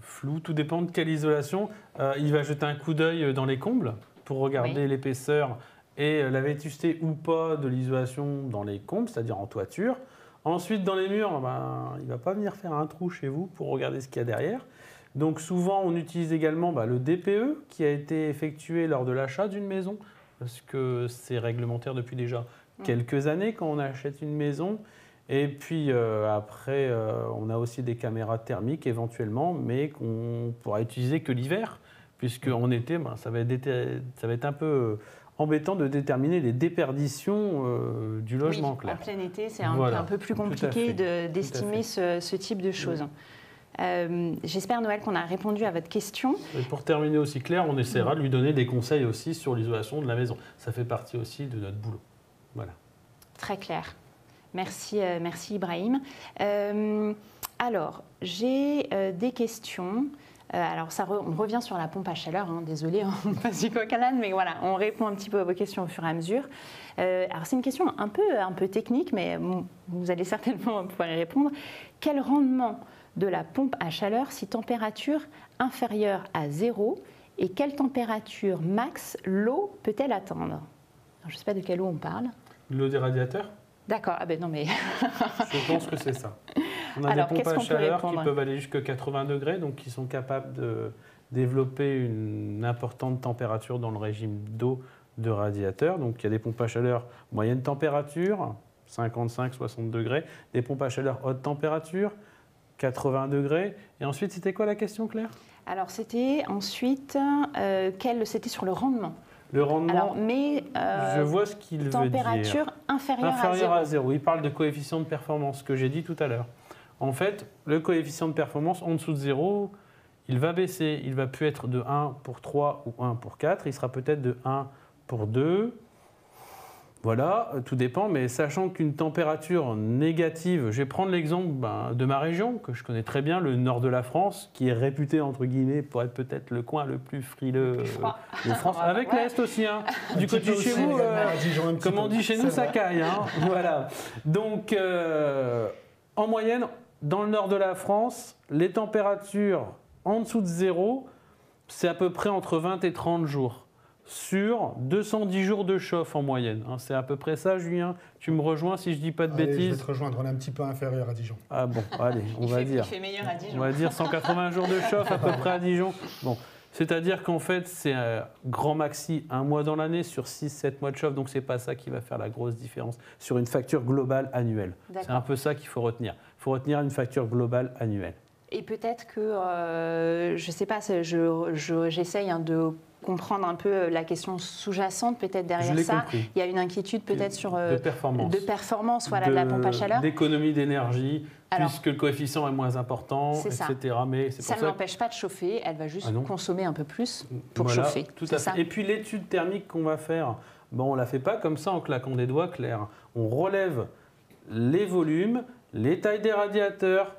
floue. Tout dépend de quelle isolation. Il va jeter un coup d'œil dans les combles pour regarder l'épaisseur et la vétusté ou pas de l'isolation dans les combles, c'est-à-dire en toiture. Ensuite, dans les murs, il ne va pas venir faire un trou chez vous pour regarder ce qu'il y a derrière. Donc souvent, on utilise également le DPE qui a été effectué lors de l'achat d'une maison, parce que c'est réglementaire depuis déjà quelques années quand on achète une maison. Et puis après, on a aussi des caméras thermiques éventuellement, mais qu'on pourra utiliser que l'hiver, puisqu'en été, ça va être un peu embêtant de déterminer les déperditions du logement, Claire. En plein été, c'est un peu plus compliqué d'estimer ce type de choses. J'espère, Noël, qu'on a répondu à votre question. Et pour terminer aussi, Claire, on essaiera de lui donner des conseils aussi sur l'isolation de la maison. Ça fait partie aussi de notre boulot. Voilà. Très clair. Merci Ibrahim. Alors, j'ai des questions. Alors, on revient sur la pompe à chaleur. Désolée, on passe du coq à l'âne, mais voilà, on répond un petit peu à vos questions au fur et à mesure. Alors, c'est une question un peu technique, mais vous allez certainement pouvoir y répondre. Quel rendement de la pompe à chaleur si température inférieure à 0 et quelle température max l'eau peut-elle atteindre? Alors, je ne sais pas de quelle eau on parle. L'eau des radiateurs? D'accord, non mais... Je pense que c'est ça. On a des pompes à chaleur qui peuvent aller jusqu'à 80 degrés, donc qui sont capables de développer une importante température dans le régime d'eau de radiateur. Donc il y a des pompes à chaleur moyenne température, 55-60 degrés, des pompes à chaleur haute température, 80 degrés. Et ensuite, c'était quoi la question, Claire? Alors c'était ensuite, c'était sur le rendement. Le rendement, je vois ce qu'il veut dire. Température inférieure à 0. Il parle de coefficient de performance, que j'ai dit tout à l'heure. En fait, le coefficient de performance en dessous de 0, il va baisser. Il ne va plus être de 1 pour 3 ou 1 pour 4. Il sera peut-être de 1 pour 2. Voilà, tout dépend. Mais sachant qu'une température négative, je vais prendre l'exemple de ma région, que je connais très bien, le nord de la France, qui est réputé, entre guillemets, pour être peut-être le coin le plus frileux de France. Avec l'Est aussi. Du côté de chez vous, comme on dit chez nous, ça caille. Voilà. Donc, en moyenne, dans le nord de la France, les températures en dessous de 0, c'est à peu près entre 20 et 30 jours. Sur 210 jours de chauffe en moyenne. C'est à peu près ça, Julien. Tu me rejoins si je ne dis pas de bêtises. Je vais te rejoindre, on est un petit peu inférieur à Dijon. Ah bon, allez, on va dire. Il fait meilleur à Dijon. On va dire 180 jours de chauffe à peu près à Dijon. Bon, c'est-à-dire qu'en fait, c'est un grand maxi un mois dans l'année sur 6-7 mois de chauffe. Donc, ce n'est pas ça qui va faire la grosse différence sur une facture globale annuelle. C'est un peu ça qu'il faut retenir. Il faut retenir une facture globale annuelle. Et peut-être que, je ne sais pas, j'essaye de comprendre un peu la question sous-jacente peut-être derrière ça. Compris. Il y a une inquiétude peut-être sur de performance, de la pompe à chaleur. D'économie d'énergie, puisque le coefficient est moins important, etc. Mais ça ne l'empêche pas de chauffer, elle va juste consommer un peu plus pour chauffer. Tout à fait. Et puis l'étude thermique qu'on va faire, on ne la fait pas comme ça en claquant des doigts, Claire. On relève les volumes, les tailles des radiateurs,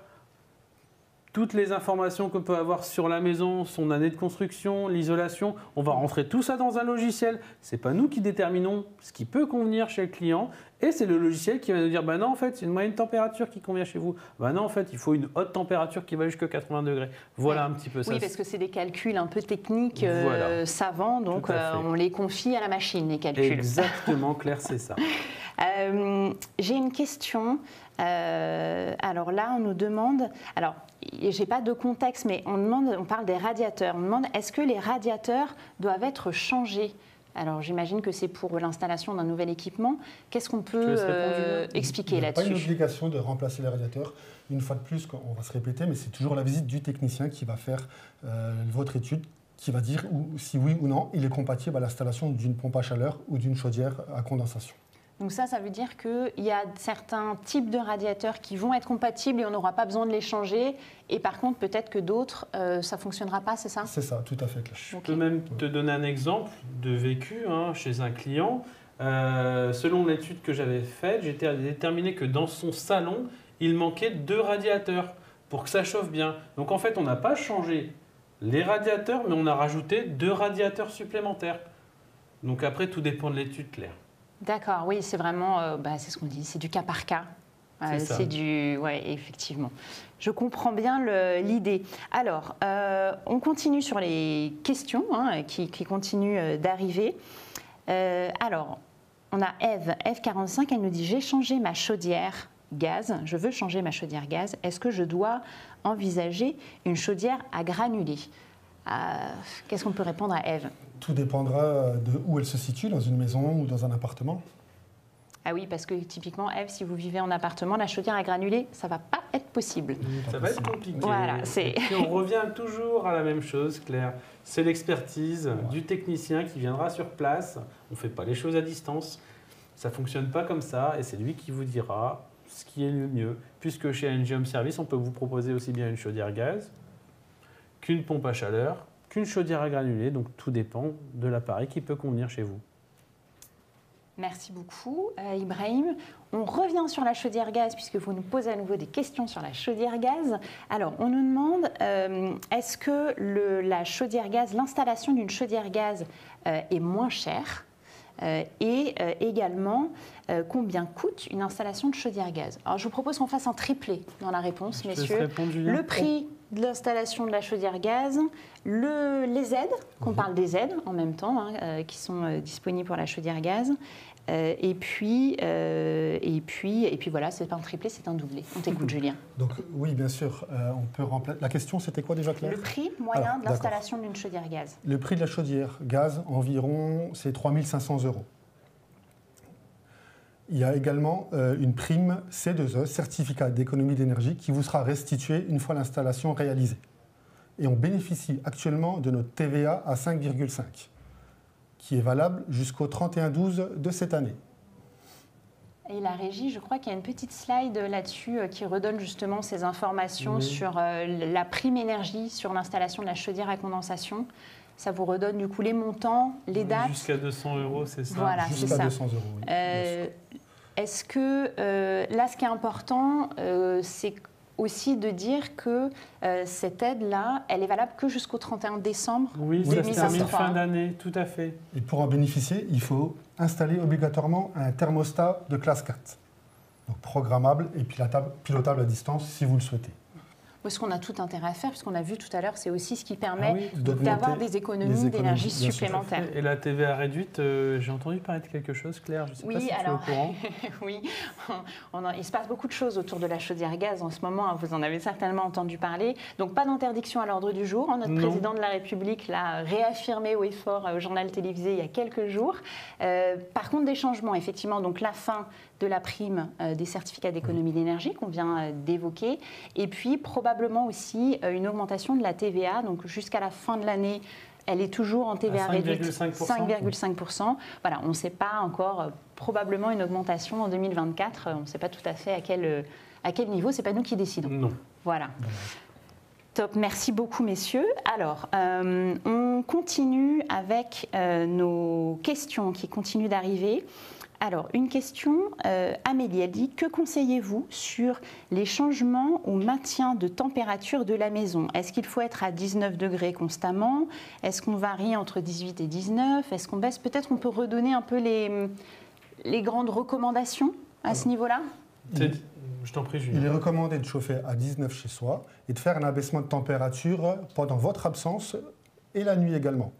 toutes les informations qu'on peut avoir sur la maison, son année de construction, l'isolation, on va rentrer tout ça dans un logiciel. Ce n'est pas nous qui déterminons ce qui peut convenir chez le client et c'est le logiciel qui va nous dire non, en fait, c'est une moyenne température qui convient chez vous. Non, en fait, il faut une haute température qui va jusqu'à 80 degrés. Voilà un petit peu ça. Oui, parce que c'est des calculs un peu techniques, savants, donc on les confie à la machine, les calculs. Exactement, Claire, c'est ça. J'ai une question. Alors là, on nous demande... Alors, je n'ai pas de contexte, mais on parle des radiateurs. On demande, est-ce que les radiateurs doivent être changés? Alors, j'imagine que c'est pour l'installation d'un nouvel équipement. Qu'est-ce qu'on peut expliquer là-dessus? Il n'y a pas une obligation de remplacer les radiateurs. Une fois de plus, on va se répéter, mais c'est toujours la visite du technicien qui va faire votre étude, qui va dire si oui ou non il est compatible à l'installation d'une pompe à chaleur ou d'une chaudière à condensation. Donc ça veut dire qu'il y a certains types de radiateurs qui vont être compatibles et on n'aura pas besoin de les changer. Et par contre, peut-être que d'autres, ça ne fonctionnera pas, c'est ça? C'est ça, tout à fait. Je peux même te donner un exemple de vécu chez un client. Selon l'étude que j'avais faite, j'ai déterminé que dans son salon, il manquait 2 radiateurs. pour que ça chauffe bien. Donc en fait, on n'a pas changé les radiateurs, mais on a rajouté 2 radiateurs supplémentaires. Donc après, tout dépend de l'étude, Claire. D'accord, oui, c'est vraiment, c'est ce qu'on dit, c'est du cas par cas. C'est du, ouais, effectivement. Je comprends bien l'idée. Alors, on continue sur les questions qui continuent d'arriver. Alors, on a Eve45, elle nous dit « J'ai changé ma chaudière gaz, je veux changer ma chaudière gaz. Est-ce que je dois envisager une chaudière à granulés ?» Qu'est-ce qu'on peut répondre à Eve? Tout dépendra de où elle se situe, dans une maison ou dans un appartement. Ah oui, parce que typiquement, Eve, si vous vivez en appartement, la chaudière à granulés, ça ne va pas être possible. Ça va être compliqué. Voilà, et puis on revient toujours à la même chose, Claire. C'est l'expertise du technicien qui viendra sur place. On ne fait pas les choses à distance. Ça ne fonctionne pas comme ça et c'est lui qui vous dira ce qui est le mieux. Puisque chez NG Home Service, on peut vous proposer aussi bien une chaudière gaz qu'une pompe à chaleur, qu'une chaudière à granulés. Donc tout dépend de l'appareil qui peut convenir chez vous. Merci beaucoup, Ibrahim. On revient sur la chaudière gaz, puisque vous nous posez à nouveau des questions sur la chaudière gaz. Alors, on nous demande, est-ce que la chaudière gaz, l'installation d'une chaudière gaz est moins chère et également, combien coûte une installation de chaudière gaz? Alors, je vous propose qu'on fasse un triplé dans la réponse, messieurs. Le prix de l'installation de la chaudière gaz, les aides, qu'on parle des aides en même temps, qui sont disponibles pour la chaudière gaz. Et puis voilà, c'est pas un triplé, c'est un doublé. On t'écoute, Julien. Donc oui, bien sûr, on peut remplacer. La question, c'était quoi déjà, Claire? Le prix moyen de l'installation d'une chaudière gaz. Le prix de la chaudière gaz, environ, c'est 3 500 €. Il y a également une prime C2E, certificat d'économie d'énergie, qui vous sera restituée une fois l'installation réalisée. Et on bénéficie actuellement de notre TVA à 5,5, qui est valable jusqu'au 31/12 de cette année. Et la régie, je crois qu'il y a une petite slide là-dessus qui redonne justement ces informations sur la prime énergie sur l'installation de la chaudière à condensation. Ça vous redonne du coup les montants, les dates. Jusqu'à 200 €, c'est ça? Voilà, c'est ça. Jusqu'à 200 €, oui. Est-ce que là, ce qui est important, c'est aussi de dire que cette aide-là, elle est valable que jusqu'au 31 décembre 2023. Ça se termine fin d'année, tout à fait. Et pour en bénéficier, il faut installer obligatoirement un thermostat de classe 4. Donc programmable et pilotable à distance si vous le souhaitez. Ce qu'on a tout intérêt à faire, puisqu'on a vu tout à l'heure, c'est aussi ce qui permet d'avoir des économies d'énergie supplémentaires. Et la TVA réduite, j'ai entendu parler de quelque chose, Claire, je ne sais pas si tu es au courant. Oui, il se passe beaucoup de choses autour de la chaudière gaz en ce moment, vous en avez certainement entendu parler. Donc pas d'interdiction à l'ordre du jour. Notre président de la République l'a réaffirmé haut et fort au journal télévisé il y a quelques jours. Par contre, des changements, effectivement, donc la fin de la prime des certificats d'économie d'énergie qu'on vient d'évoquer, et puis probablement aussi une augmentation de la TVA, donc jusqu'à la fin de l'année, elle est toujours en TVA réduite, 5,5%. Voilà, on ne sait pas encore, probablement une augmentation en 2024, on ne sait pas tout à fait à quel niveau, ce n'est pas nous qui décidons. Non. Voilà. Top, merci beaucoup messieurs. Alors, on continue avec nos questions qui continuent d'arriver. Alors, une question, Amélie, elle dit « Que conseillez-vous sur les changements ou maintien de température de la maison? Est-ce qu'il faut être à 19 degrés constamment? Est-ce qu'on varie entre 18 et 19? Est-ce qu'on baisse? Peut-être on peut redonner un peu les grandes recommandations à ce niveau-là? Je t'en prie, Julien. Il est recommandé de chauffer à 19 chez soi et de faire un abaissement de température pendant votre absence et la nuit également.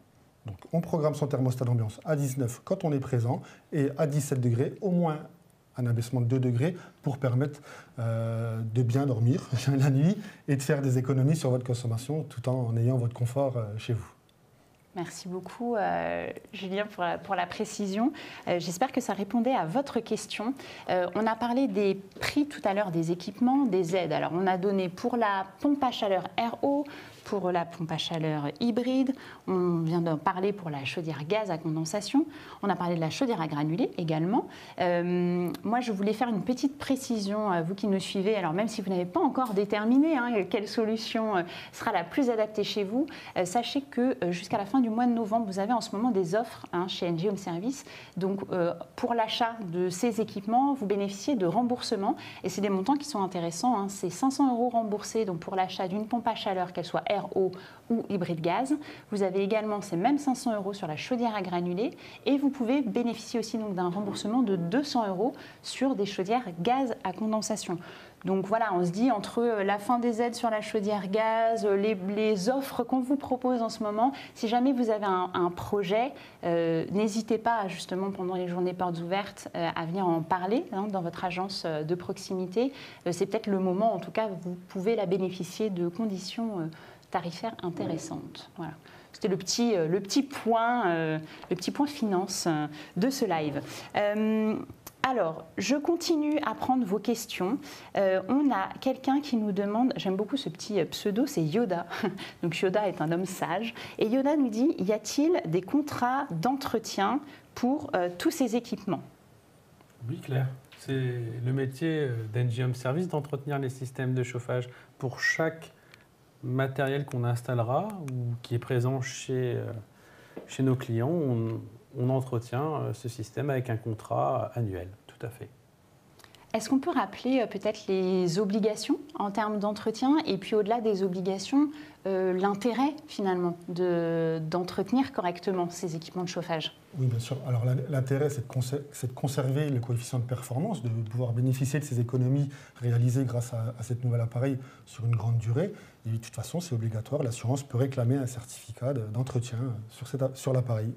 Donc, on programme son thermostat d'ambiance à 19 quand on est présent et à 17 degrés, au moins un abaissement de 2 degrés pour permettre de bien dormir la nuit et de faire des économies sur votre consommation tout en ayant votre confort chez vous. Merci beaucoup, Julien, pour la précision. J'espère que ça répondait à votre question. On a parlé des prix tout à l'heure des équipements, des aides. Alors, on a donné pour la pompe à chaleur RO, pour la pompe à chaleur hybride, on vient de parler pour la chaudière gaz à condensation, on a parlé de la chaudière à granulés également. Moi, je voulais faire une petite précision, vous qui nous suivez, alors même si vous n'avez pas encore déterminé quelle solution sera la plus adaptée chez vous, sachez que jusqu'à la fin du du mois de novembre, vous avez en ce moment des offres chez NG Home Service. Donc, pour l'achat de ces équipements, vous bénéficiez de remboursements. Et c'est des montants qui sont intéressants, hein. C'est 500 € remboursés donc pour l'achat d'une pompe à chaleur, qu'elle soit RO ou hybride gaz. Vous avez également ces mêmes 500 € sur la chaudière à granulés. Et vous pouvez bénéficier aussi donc d'un remboursement de 200 € sur des chaudières gaz à condensation. Donc voilà, on se dit entre la fin des aides sur la chaudière gaz, les offres qu'on vous propose en ce moment, si jamais vous avez un projet, n'hésitez pas justement pendant les journées portes ouvertes à venir en parler dans votre agence de proximité. C'est peut-être le moment, en tout cas, vous pouvez la bénéficier de conditions tarifaires intéressantes. Voilà. C'était le petit point finance de ce live. Alors, je continue à prendre vos questions. On a quelqu'un qui nous demande, j'aime beaucoup ce petit pseudo, c'est Yoda. Donc Yoda est un homme sage. Et Yoda nous dit, y a-t-il des contrats d'entretien pour tous ces équipements? Oui, Claire. C'est le métier d'NG Home Service d'entretenir les systèmes de chauffage pour chaque matériel qu'on installera ou qui est présent chez nos clients. On entretient ce système avec un contrat annuel, tout à fait. Est-ce qu'on peut rappeler peut-être les obligations en termes d'entretien et puis au-delà des obligations, l'intérêt finalement d'entretenir correctement ces équipements de chauffage? Oui, bien sûr. Alors l'intérêt, c'est de conserver le coefficient de performance, de pouvoir bénéficier de ces économies réalisées grâce à cet nouvel appareil sur une grande durée. Et de toute façon, c'est obligatoire. L'assurance peut réclamer un certificat d'entretien sur l'appareil.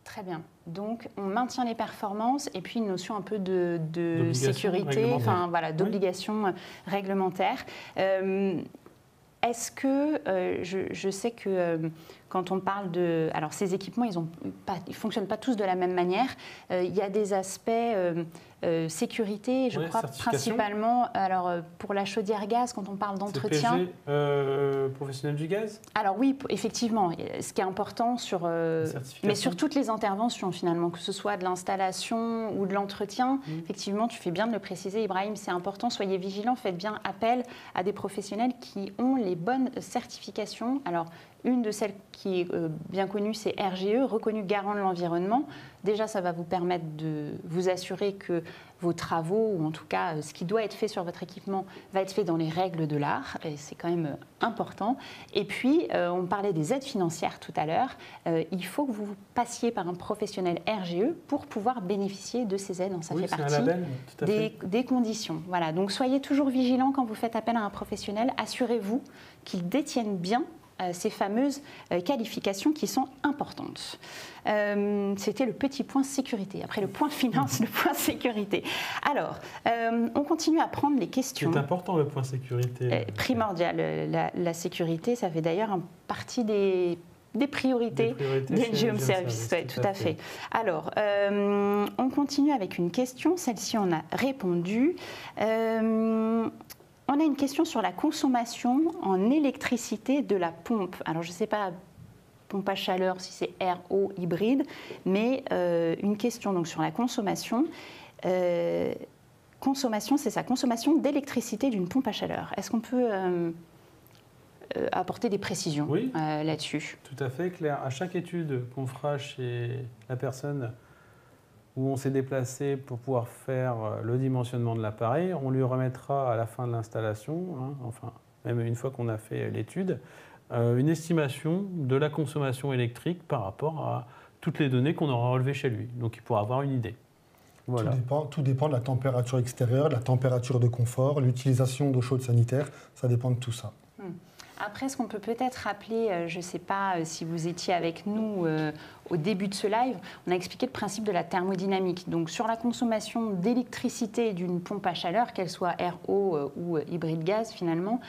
Très bien. Donc, on maintient les performances et puis une notion un peu de sécurité, enfin voilà, d'obligation réglementaire. Est-ce que, je sais que quand on parle de... Alors, ces équipements, ils ne fonctionnent pas tous de la même manière. Il y a des aspects sécurité, je crois, principalement. Alors, pour la chaudière gaz, quand on parle d'entretien... Professionnel du gaz? Alors oui, effectivement. Ce qui est important, mais sur toutes les interventions, finalement, que ce soit de l'installation ou de l'entretien, effectivement, tu fais bien de le préciser, Ibrahim, c'est important. Soyez vigilants, faites bien appel à des professionnels qui ont les bonnes certifications. Alors, une de celles qui est bien connue, c'est RGE, reconnu garant de l'environnement. Déjà, ça va vous permettre de vous assurer que vos travaux, ou en tout cas ce qui doit être fait sur votre équipement, va être fait dans les règles de l'art. Et c'est quand même important. Et puis, on parlait des aides financières tout à l'heure. Il faut que vous passiez par un professionnel RGE pour pouvoir bénéficier de ces aides. Ça fait partie des conditions. Voilà. Donc, soyez toujours vigilants quand vous faites appel à un professionnel. Assurez-vous qu'il détienne bien ces fameuses qualifications qui sont importantes. C'était le petit point sécurité. Après le point finance, le point sécurité. Alors, on continue à prendre les questions. C'est important le point sécurité. Primordial. La sécurité, ça fait d'ailleurs partie des priorités d'NG Home Service. Ouais, tout à fait. Alors, on continue avec une question. Celle-ci, on a répondu. On a une question sur la consommation en électricité de la pompe. Alors, je ne sais pas, pompe à chaleur, si c'est RO hybride, mais une question donc, sur la consommation. Consommation, c'est ça, consommation d'électricité d'une pompe à chaleur. Est-ce qu'on peut apporter des précisions là-dessus? Tout à fait, Claire. À chaque étude qu'on fera chez la personne où on s'est déplacé pour pouvoir faire le dimensionnement de l'appareil, on lui remettra à la fin de l'installation, enfin même une fois qu'on a fait l'étude, une estimation de la consommation électrique par rapport à toutes les données qu'on aura relevées chez lui. Donc il pourra avoir une idée. Voilà. Tout dépend de la température extérieure, de la température de confort, l'utilisation d'eau chaude sanitaire, ça dépend de tout ça. Après, ce qu'on peut peut-être rappeler, je ne sais pas si vous étiez avec nous au début de ce live, on a expliqué le principe de la thermodynamique. Donc, sur la consommation d'électricité d'une pompe à chaleur, qu'elle soit RO ou hybride gaz, finalement,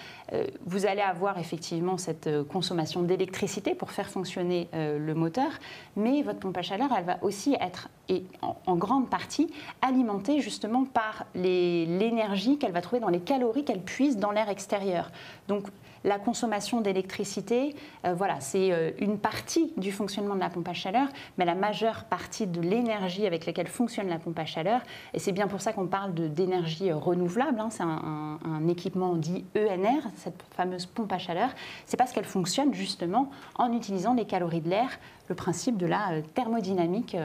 vous allez avoir effectivement cette consommation d'électricité pour faire fonctionner le moteur, mais votre pompe à chaleur, elle va aussi être, et en grande partie, alimentée justement par l'énergie qu'elle va trouver dans les calories qu'elle puise dans l'air extérieur. Donc, la consommation d'électricité, voilà, c'est une partie du fonctionnement de la pompe à chaleur. chaleur, mais la majeure partie de l'énergie avec laquelle fonctionne la pompe à chaleur. Et c'est bien pour ça qu'on parle d'énergie renouvelable. Hein. C'est un équipement dit ENR, cette fameuse pompe à chaleur. C'est parce qu'elle fonctionne justement en utilisant les calories de l'air, le principe de la thermodynamique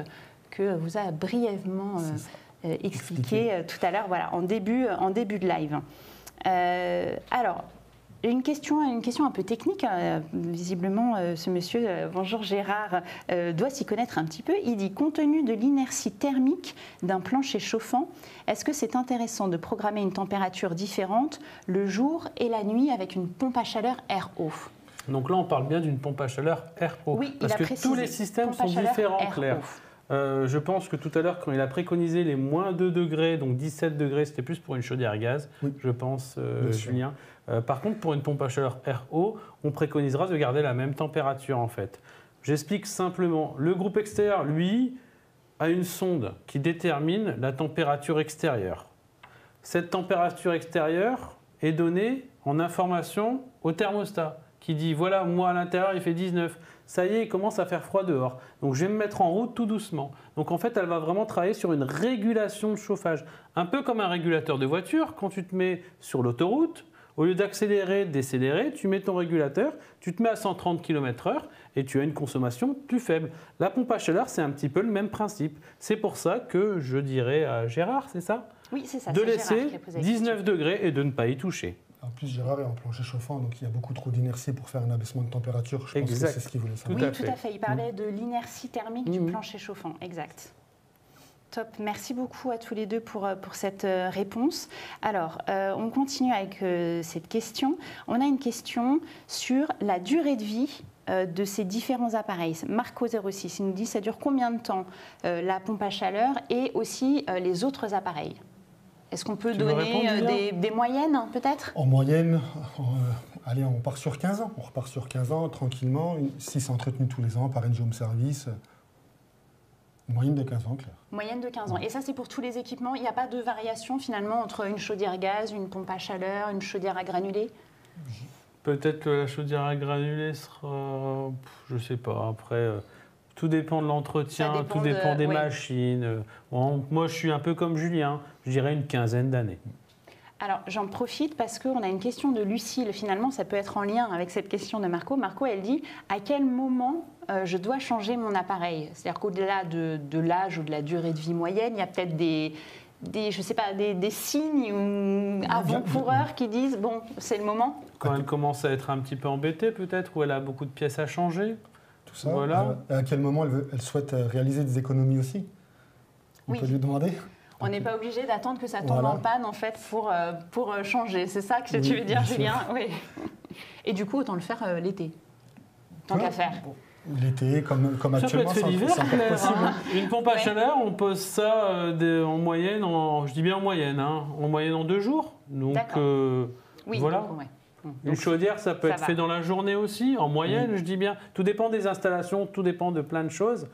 que vous a brièvement expliqué tout à l'heure, voilà, en début de live. Alors, une question un peu technique. Visiblement, ce monsieur, bonjour Gérard, doit s'y connaître un petit peu. Il dit, compte tenu de l'inertie thermique d'un plancher chauffant, est-ce que c'est intéressant de programmer une température différente le jour et la nuit avec une pompe à chaleur RO? Donc là, on parle bien d'une pompe à chaleur RO. Oui, parce que tous les systèmes sont différents, Claire. Je pense que tout à l'heure, quand il a préconisé les moins 2 degrés, donc 17 degrés, c'était plus pour une chaudière à gaz, je pense, Julien. Par contre, pour une pompe à chaleur RO, on préconisera de garder la même température, en fait. J'explique simplement. Le groupe extérieur, lui, a une sonde qui détermine la température extérieure. Cette température extérieure est donnée en information au thermostat, qui dit, voilà, moi à l'intérieur, il fait 19. Ça y est, il commence à faire froid dehors. Donc je vais me mettre en route tout doucement. Donc en fait, elle va vraiment travailler sur une régulation de chauffage. Un peu comme un régulateur de voiture, quand tu te mets sur l'autoroute, au lieu d'accélérer, de décélérer, tu mets ton régulateur, tu te mets à 130 km/h et tu as une consommation plus faible. La pompe à chaleur, c'est un petit peu le même principe. C'est pour ça que je dirais à Gérard, c'est ça? Oui, c'est ça. De laisser 19 degrés et de ne pas y toucher. En plus, Gérard est en plancher chauffant, donc il y a beaucoup trop d'inertie pour faire un abaissement de température. Je pense que c'est ce qu'il voulait savoir. Oui, tout à fait. Il parlait de l'inertie thermique du plancher chauffant. Exact. Top. Merci beaucoup à tous les deux pour cette réponse. Alors, on continue avec cette question. On a une question sur la durée de vie de ces différents appareils. Marco06, il nous dit, ça dure combien de temps la pompe à chaleur et aussi les autres appareils? Est-ce qu'on peut donner des moyennes, peut-être? En moyenne, allez, on part sur 15 ans. On repart sur 15 ans, tranquillement. Si c'est entretenu tous les ans par NG Home Service, une moyenne de 15 ans, Claire. Moyenne de 15 ans. Et ça, c'est pour tous les équipements? Il n'y a pas de variation, finalement, entre une chaudière gaz, une pompe à chaleur, une chaudière à granulés? Peut-être que la chaudière à granulés sera... je ne sais pas. Après... tout dépend de l'entretien, tout dépend des machines. Moi, je suis un peu comme Julien, je dirais une quinzaine d'années. Alors, j'en profite parce qu'on a une question de Lucille. Finalement, ça peut être en lien avec cette question de Marco. Marco, elle dit, à quel moment je dois changer mon appareil? C'est-à-dire qu'au-delà de l'âge ou de la durée de vie moyenne, il y a peut-être des signes ou avant-coureurs qui disent, bon, c'est le moment. Quand elle commence à être un petit peu embêtée, peut-être, ou elle a beaucoup de pièces à changer. Ça, voilà. À quel moment elle souhaite réaliser des économies aussi? On peut lui demander. On n'est pas obligé d'attendre que ça tombe en panne en fait pour changer. C'est ça que tu veux dire, Julien? Oui. Et du coup, autant le faire l'été, tant qu'à faire. L'été, comme actuellement, ça peut être l'hiver, Claire. Une pompe à chaleur, on pose ça en moyenne, je dis bien en moyenne, en moyenne en 2 jours. Donc voilà. Donc, une chaudière, ça peut être fait dans la journée aussi, en moyenne, je dis bien. Tout dépend des installations, tout dépend de plein de choses.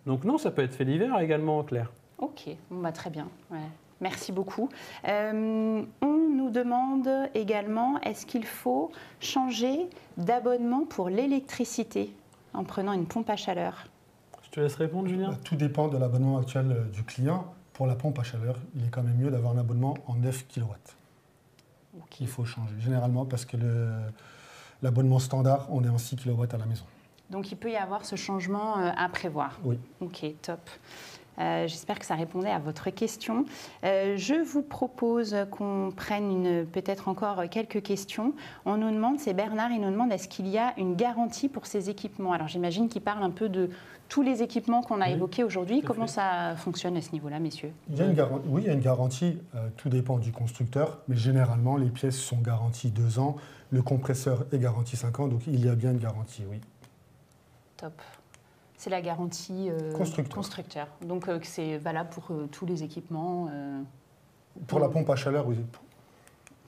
Donc non, ça peut être fait l'hiver également, Claire. Ok, très bien. Ouais. Merci beaucoup. On nous demande également, est-ce qu'il faut changer d'abonnement pour l'électricité en prenant une pompe à chaleur? Je te laisse répondre, Julien. Tout dépend de l'abonnement actuel du client. Pour la pompe à chaleur, il est quand même mieux d'avoir un abonnement en 9 kW. Il faut changer, généralement parce que l'abonnement standard, on est en 6 kW à la maison. Donc il peut y avoir ce changement à prévoir. Oui. Ok, top. J'espère que ça répondait à votre question. Je vous propose qu'on prenne peut-être encore quelques questions. On nous demande, c'est Bernard, il nous demande est-ce qu'il y a une garantie pour ces équipements? Alors j'imagine qu'il parle un peu de tous les équipements qu'on a évoqués aujourd'hui. Comment ça fonctionne à ce niveau-là, messieurs? Oui, il y a une garantie. Tout dépend du constructeur, mais généralement les pièces sont garanties 2 ans. Le compresseur est garanti 5 ans, donc il y a bien une garantie, oui. Top. C'est la garantie constructeur. Donc c'est valable pour tous les équipements. Pour la pompe à chaleur, oui.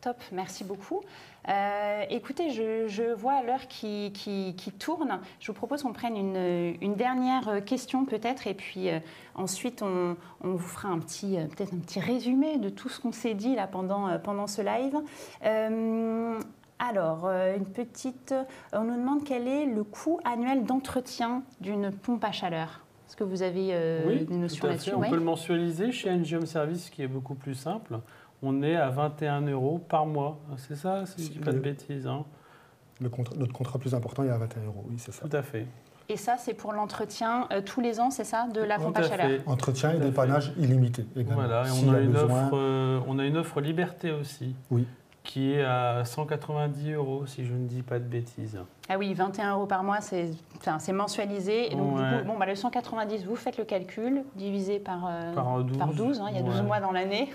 Top, merci beaucoup. Écoutez, je vois l'heure qui tourne. Je vous propose qu'on prenne une dernière question peut-être et puis ensuite on vous fera peut-être un petit résumé de tout ce qu'on s'est dit là pendant ce live. Alors, on nous demande quel est le coût annuel d'entretien d'une pompe à chaleur. Est-ce que vous avez des notions là-dessus? On peut le mensualiser chez NG Home Service, qui est beaucoup plus simple. On est à 21 € par mois. C'est ça, si je ne dis pas de bêtises. Hein. Notre contrat plus important, il est à 21 €, oui, c'est ça. Tout à fait. Et ça, c'est pour l'entretien tous les ans, c'est ça, de la pompe à chaleur? Entretien et dépannage illimité également. Voilà, et on a une offre liberté aussi. Oui. Qui est à 190 €, si je ne dis pas de bêtises. Ah oui, 21 € par mois, c'est mensualisé. Et donc, du coup, le 190, vous faites le calcul, divisé par 12. Hein, il y a 12 mois dans l'année.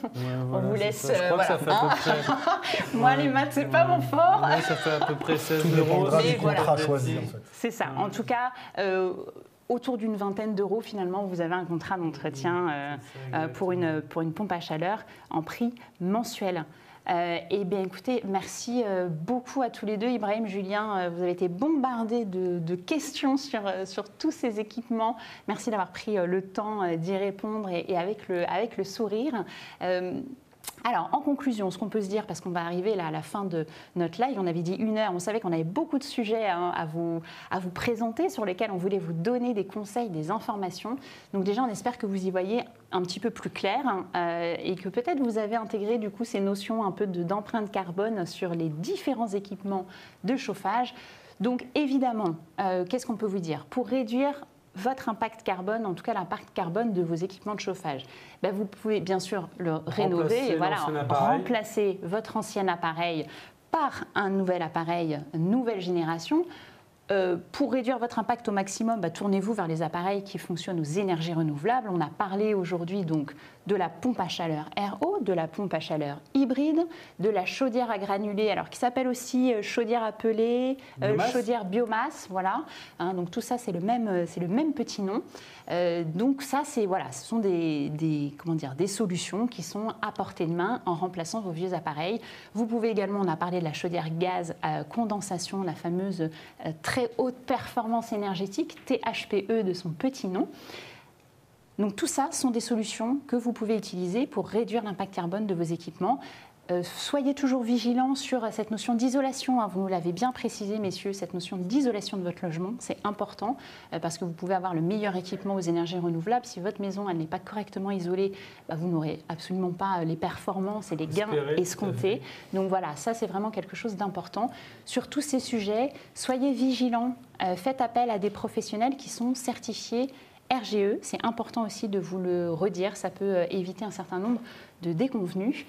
On vous laisse. Je crois que ça fait à peu près. Moi, les maths, c'est pas mon fort. Ça fait à peu près 16 €. Tout dépendra du contrat choisi, en fait. C'est ça. En tout cas. Autour d'une vingtaine d'euros, finalement, vous avez un contrat d'entretien pour une pompe à chaleur en prix mensuel. Eh bien, écoutez, merci beaucoup à tous les deux. Ibrahim, Julien, vous avez été bombardés de questions sur tous ces équipements. Merci d'avoir pris le temps d'y répondre et avec le sourire. Alors, en conclusion, ce qu'on peut se dire, parce qu'on va arriver là à la fin de notre live, on avait dit 1 heure, on savait qu'on avait beaucoup de sujets à vous présenter, sur lesquels on voulait vous donner des conseils, des informations. Donc déjà, on espère que vous y voyez un petit peu plus clair et que peut-être vous avez intégré du coup ces notions un peu d'empreinte carbone sur les différents équipements de chauffage. Donc évidemment, qu'est-ce qu'on peut vous dire? Pour réduire votre impact carbone, en tout cas l'impact carbone de vos équipements de chauffage, vous pouvez bien sûr le rénover et remplacer votre ancien appareil par un nouvel appareil, nouvelle génération. Pour réduire votre impact au maximum, tournez-vous vers les appareils qui fonctionnent aux énergies renouvelables. On a parlé aujourd'hui donc de la pompe à chaleur RO, de la pompe à chaleur hybride, de la chaudière à granulés, alors qui s'appelle aussi chaudière à pellet, chaudière biomasse, voilà. Hein, donc tout ça c'est le même petit nom. Donc ça ce sont des solutions qui sont à portée de main en remplaçant vos vieux appareils. Vous pouvez également, on a parlé de la chaudière gaz à condensation, la fameuse très haute performance énergétique, THPE de son petit nom. Donc tout ça sont des solutions que vous pouvez utiliser pour réduire l'impact carbone de vos équipements. Soyez toujours vigilants sur cette notion d'isolation. Hein. Vous nous l'avez bien précisé, messieurs, cette notion d'isolation de votre logement, c'est important parce que vous pouvez avoir le meilleur équipement aux énergies renouvelables. Si votre maison elle n'est pas correctement isolée, vous n'aurez absolument pas les performances et les gains escomptés. Donc voilà, ça c'est vraiment quelque chose d'important. Sur tous ces sujets, soyez vigilants. Faites appel à des professionnels qui sont certifiés RGE, c'est important aussi de vous le redire, ça peut éviter un certain nombre de déconvenues.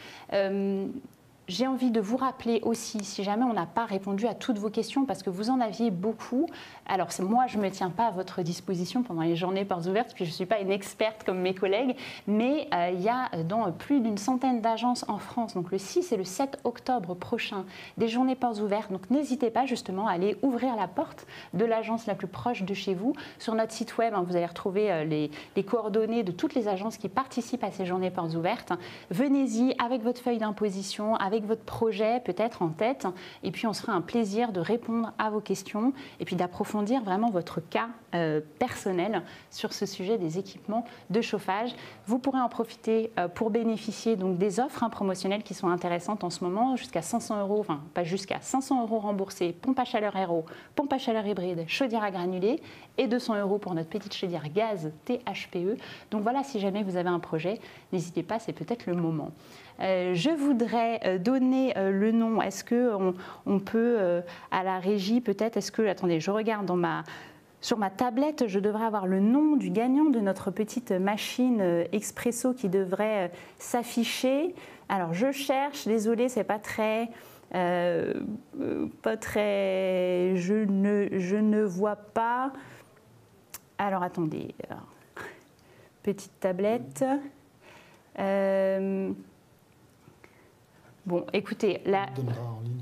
J'ai envie de vous rappeler aussi, si jamais on n'a pas répondu à toutes vos questions, parce que vous en aviez beaucoup. Alors moi, je ne me tiens pas à votre disposition pendant les journées portes ouvertes, puis je ne suis pas une experte comme mes collègues, mais il y a dans plus d'une centaine d'agences en France, donc le 6 et le 7 octobre prochain, des journées portes ouvertes. Donc n'hésitez pas justement à aller ouvrir la porte de l'agence la plus proche de chez vous. Sur notre site web, vous allez retrouver les coordonnées de toutes les agences qui participent à ces journées portes ouvertes. Venez-y avec votre feuille d'imposition, avec votre projet peut-être en tête, et puis on se fera un plaisir de répondre à vos questions et puis d'approfondir vraiment votre cas personnel sur ce sujet des équipements de chauffage. Vous pourrez en profiter pour bénéficier donc des offres promotionnelles qui sont intéressantes en ce moment, jusqu'à 500 €, enfin pas jusqu'à 500 € remboursés, pompe à chaleur RO, pompe à chaleur hybride, chaudière à granulés et 200 € pour notre petite chaudière gaz THPE. Donc voilà, si jamais vous avez un projet, n'hésitez pas, c'est peut-être le moment. Je voudrais donner le nom. Est-ce qu'on peut, à la régie, peut-être, attendez, je regarde sur ma tablette, je devrais avoir le nom du gagnant de notre petite machine expresso qui devrait s'afficher. Alors, je cherche, désolée, c'est pas très... je ne vois pas. Alors, attendez. Petite tablette. Bon, écoutez, là. On donnera en ligne.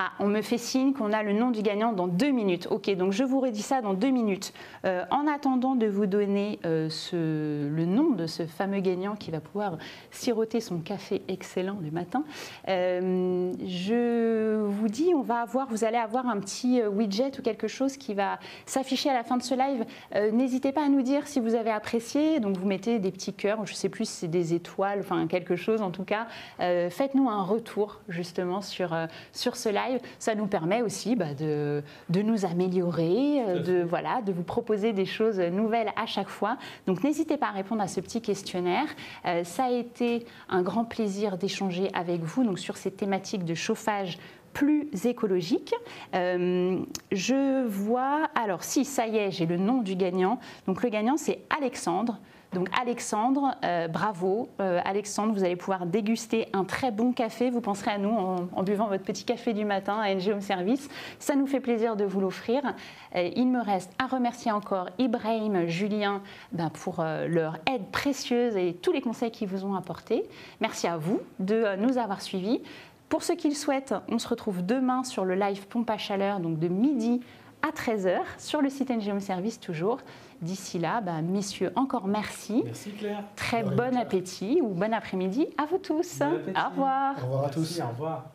Ah, on me fait signe qu'on a le nom du gagnant dans 2 minutes. Ok, donc je vous redis ça dans 2 minutes. En attendant de vous donner le nom de ce fameux gagnant qui va pouvoir siroter son café excellent du matin, je vous dis, vous allez avoir un petit widget ou quelque chose qui va s'afficher à la fin de ce live. N'hésitez pas à nous dire si vous avez apprécié. Donc vous mettez des petits cœurs, je ne sais plus si c'est des étoiles, enfin quelque chose en tout cas. Faites-nous un retour justement sur ce live. Ça nous permet aussi de nous améliorer, de vous proposer des choses nouvelles à chaque fois. Donc n'hésitez pas à répondre à ce petit questionnaire. Ça a été un grand plaisir d'échanger avec vous donc, sur ces thématiques de chauffage plus écologique. Je vois, alors si, ça y est, j'ai le nom du gagnant. Donc le gagnant, c'est Alexandre. Donc Alexandre, bravo. Alexandre, vous allez pouvoir déguster un très bon café. Vous penserez à nous en buvant votre petit café du matin à NG Home Service. Ça nous fait plaisir de vous l'offrir. Il me reste à remercier encore Ibrahim, Julien pour leur aide précieuse et tous les conseils qu'ils vous ont apportés. Merci à vous de nous avoir suivis. Pour ceux qui le souhaitent, on se retrouve demain sur le live pompe à chaleur, donc de midi à 13h, sur le site NG Home Service toujours. D'ici là, messieurs, encore merci. Merci Claire. Très bon appétit ou bon après-midi à vous tous. Au revoir. Au revoir à tous. Merci, au revoir.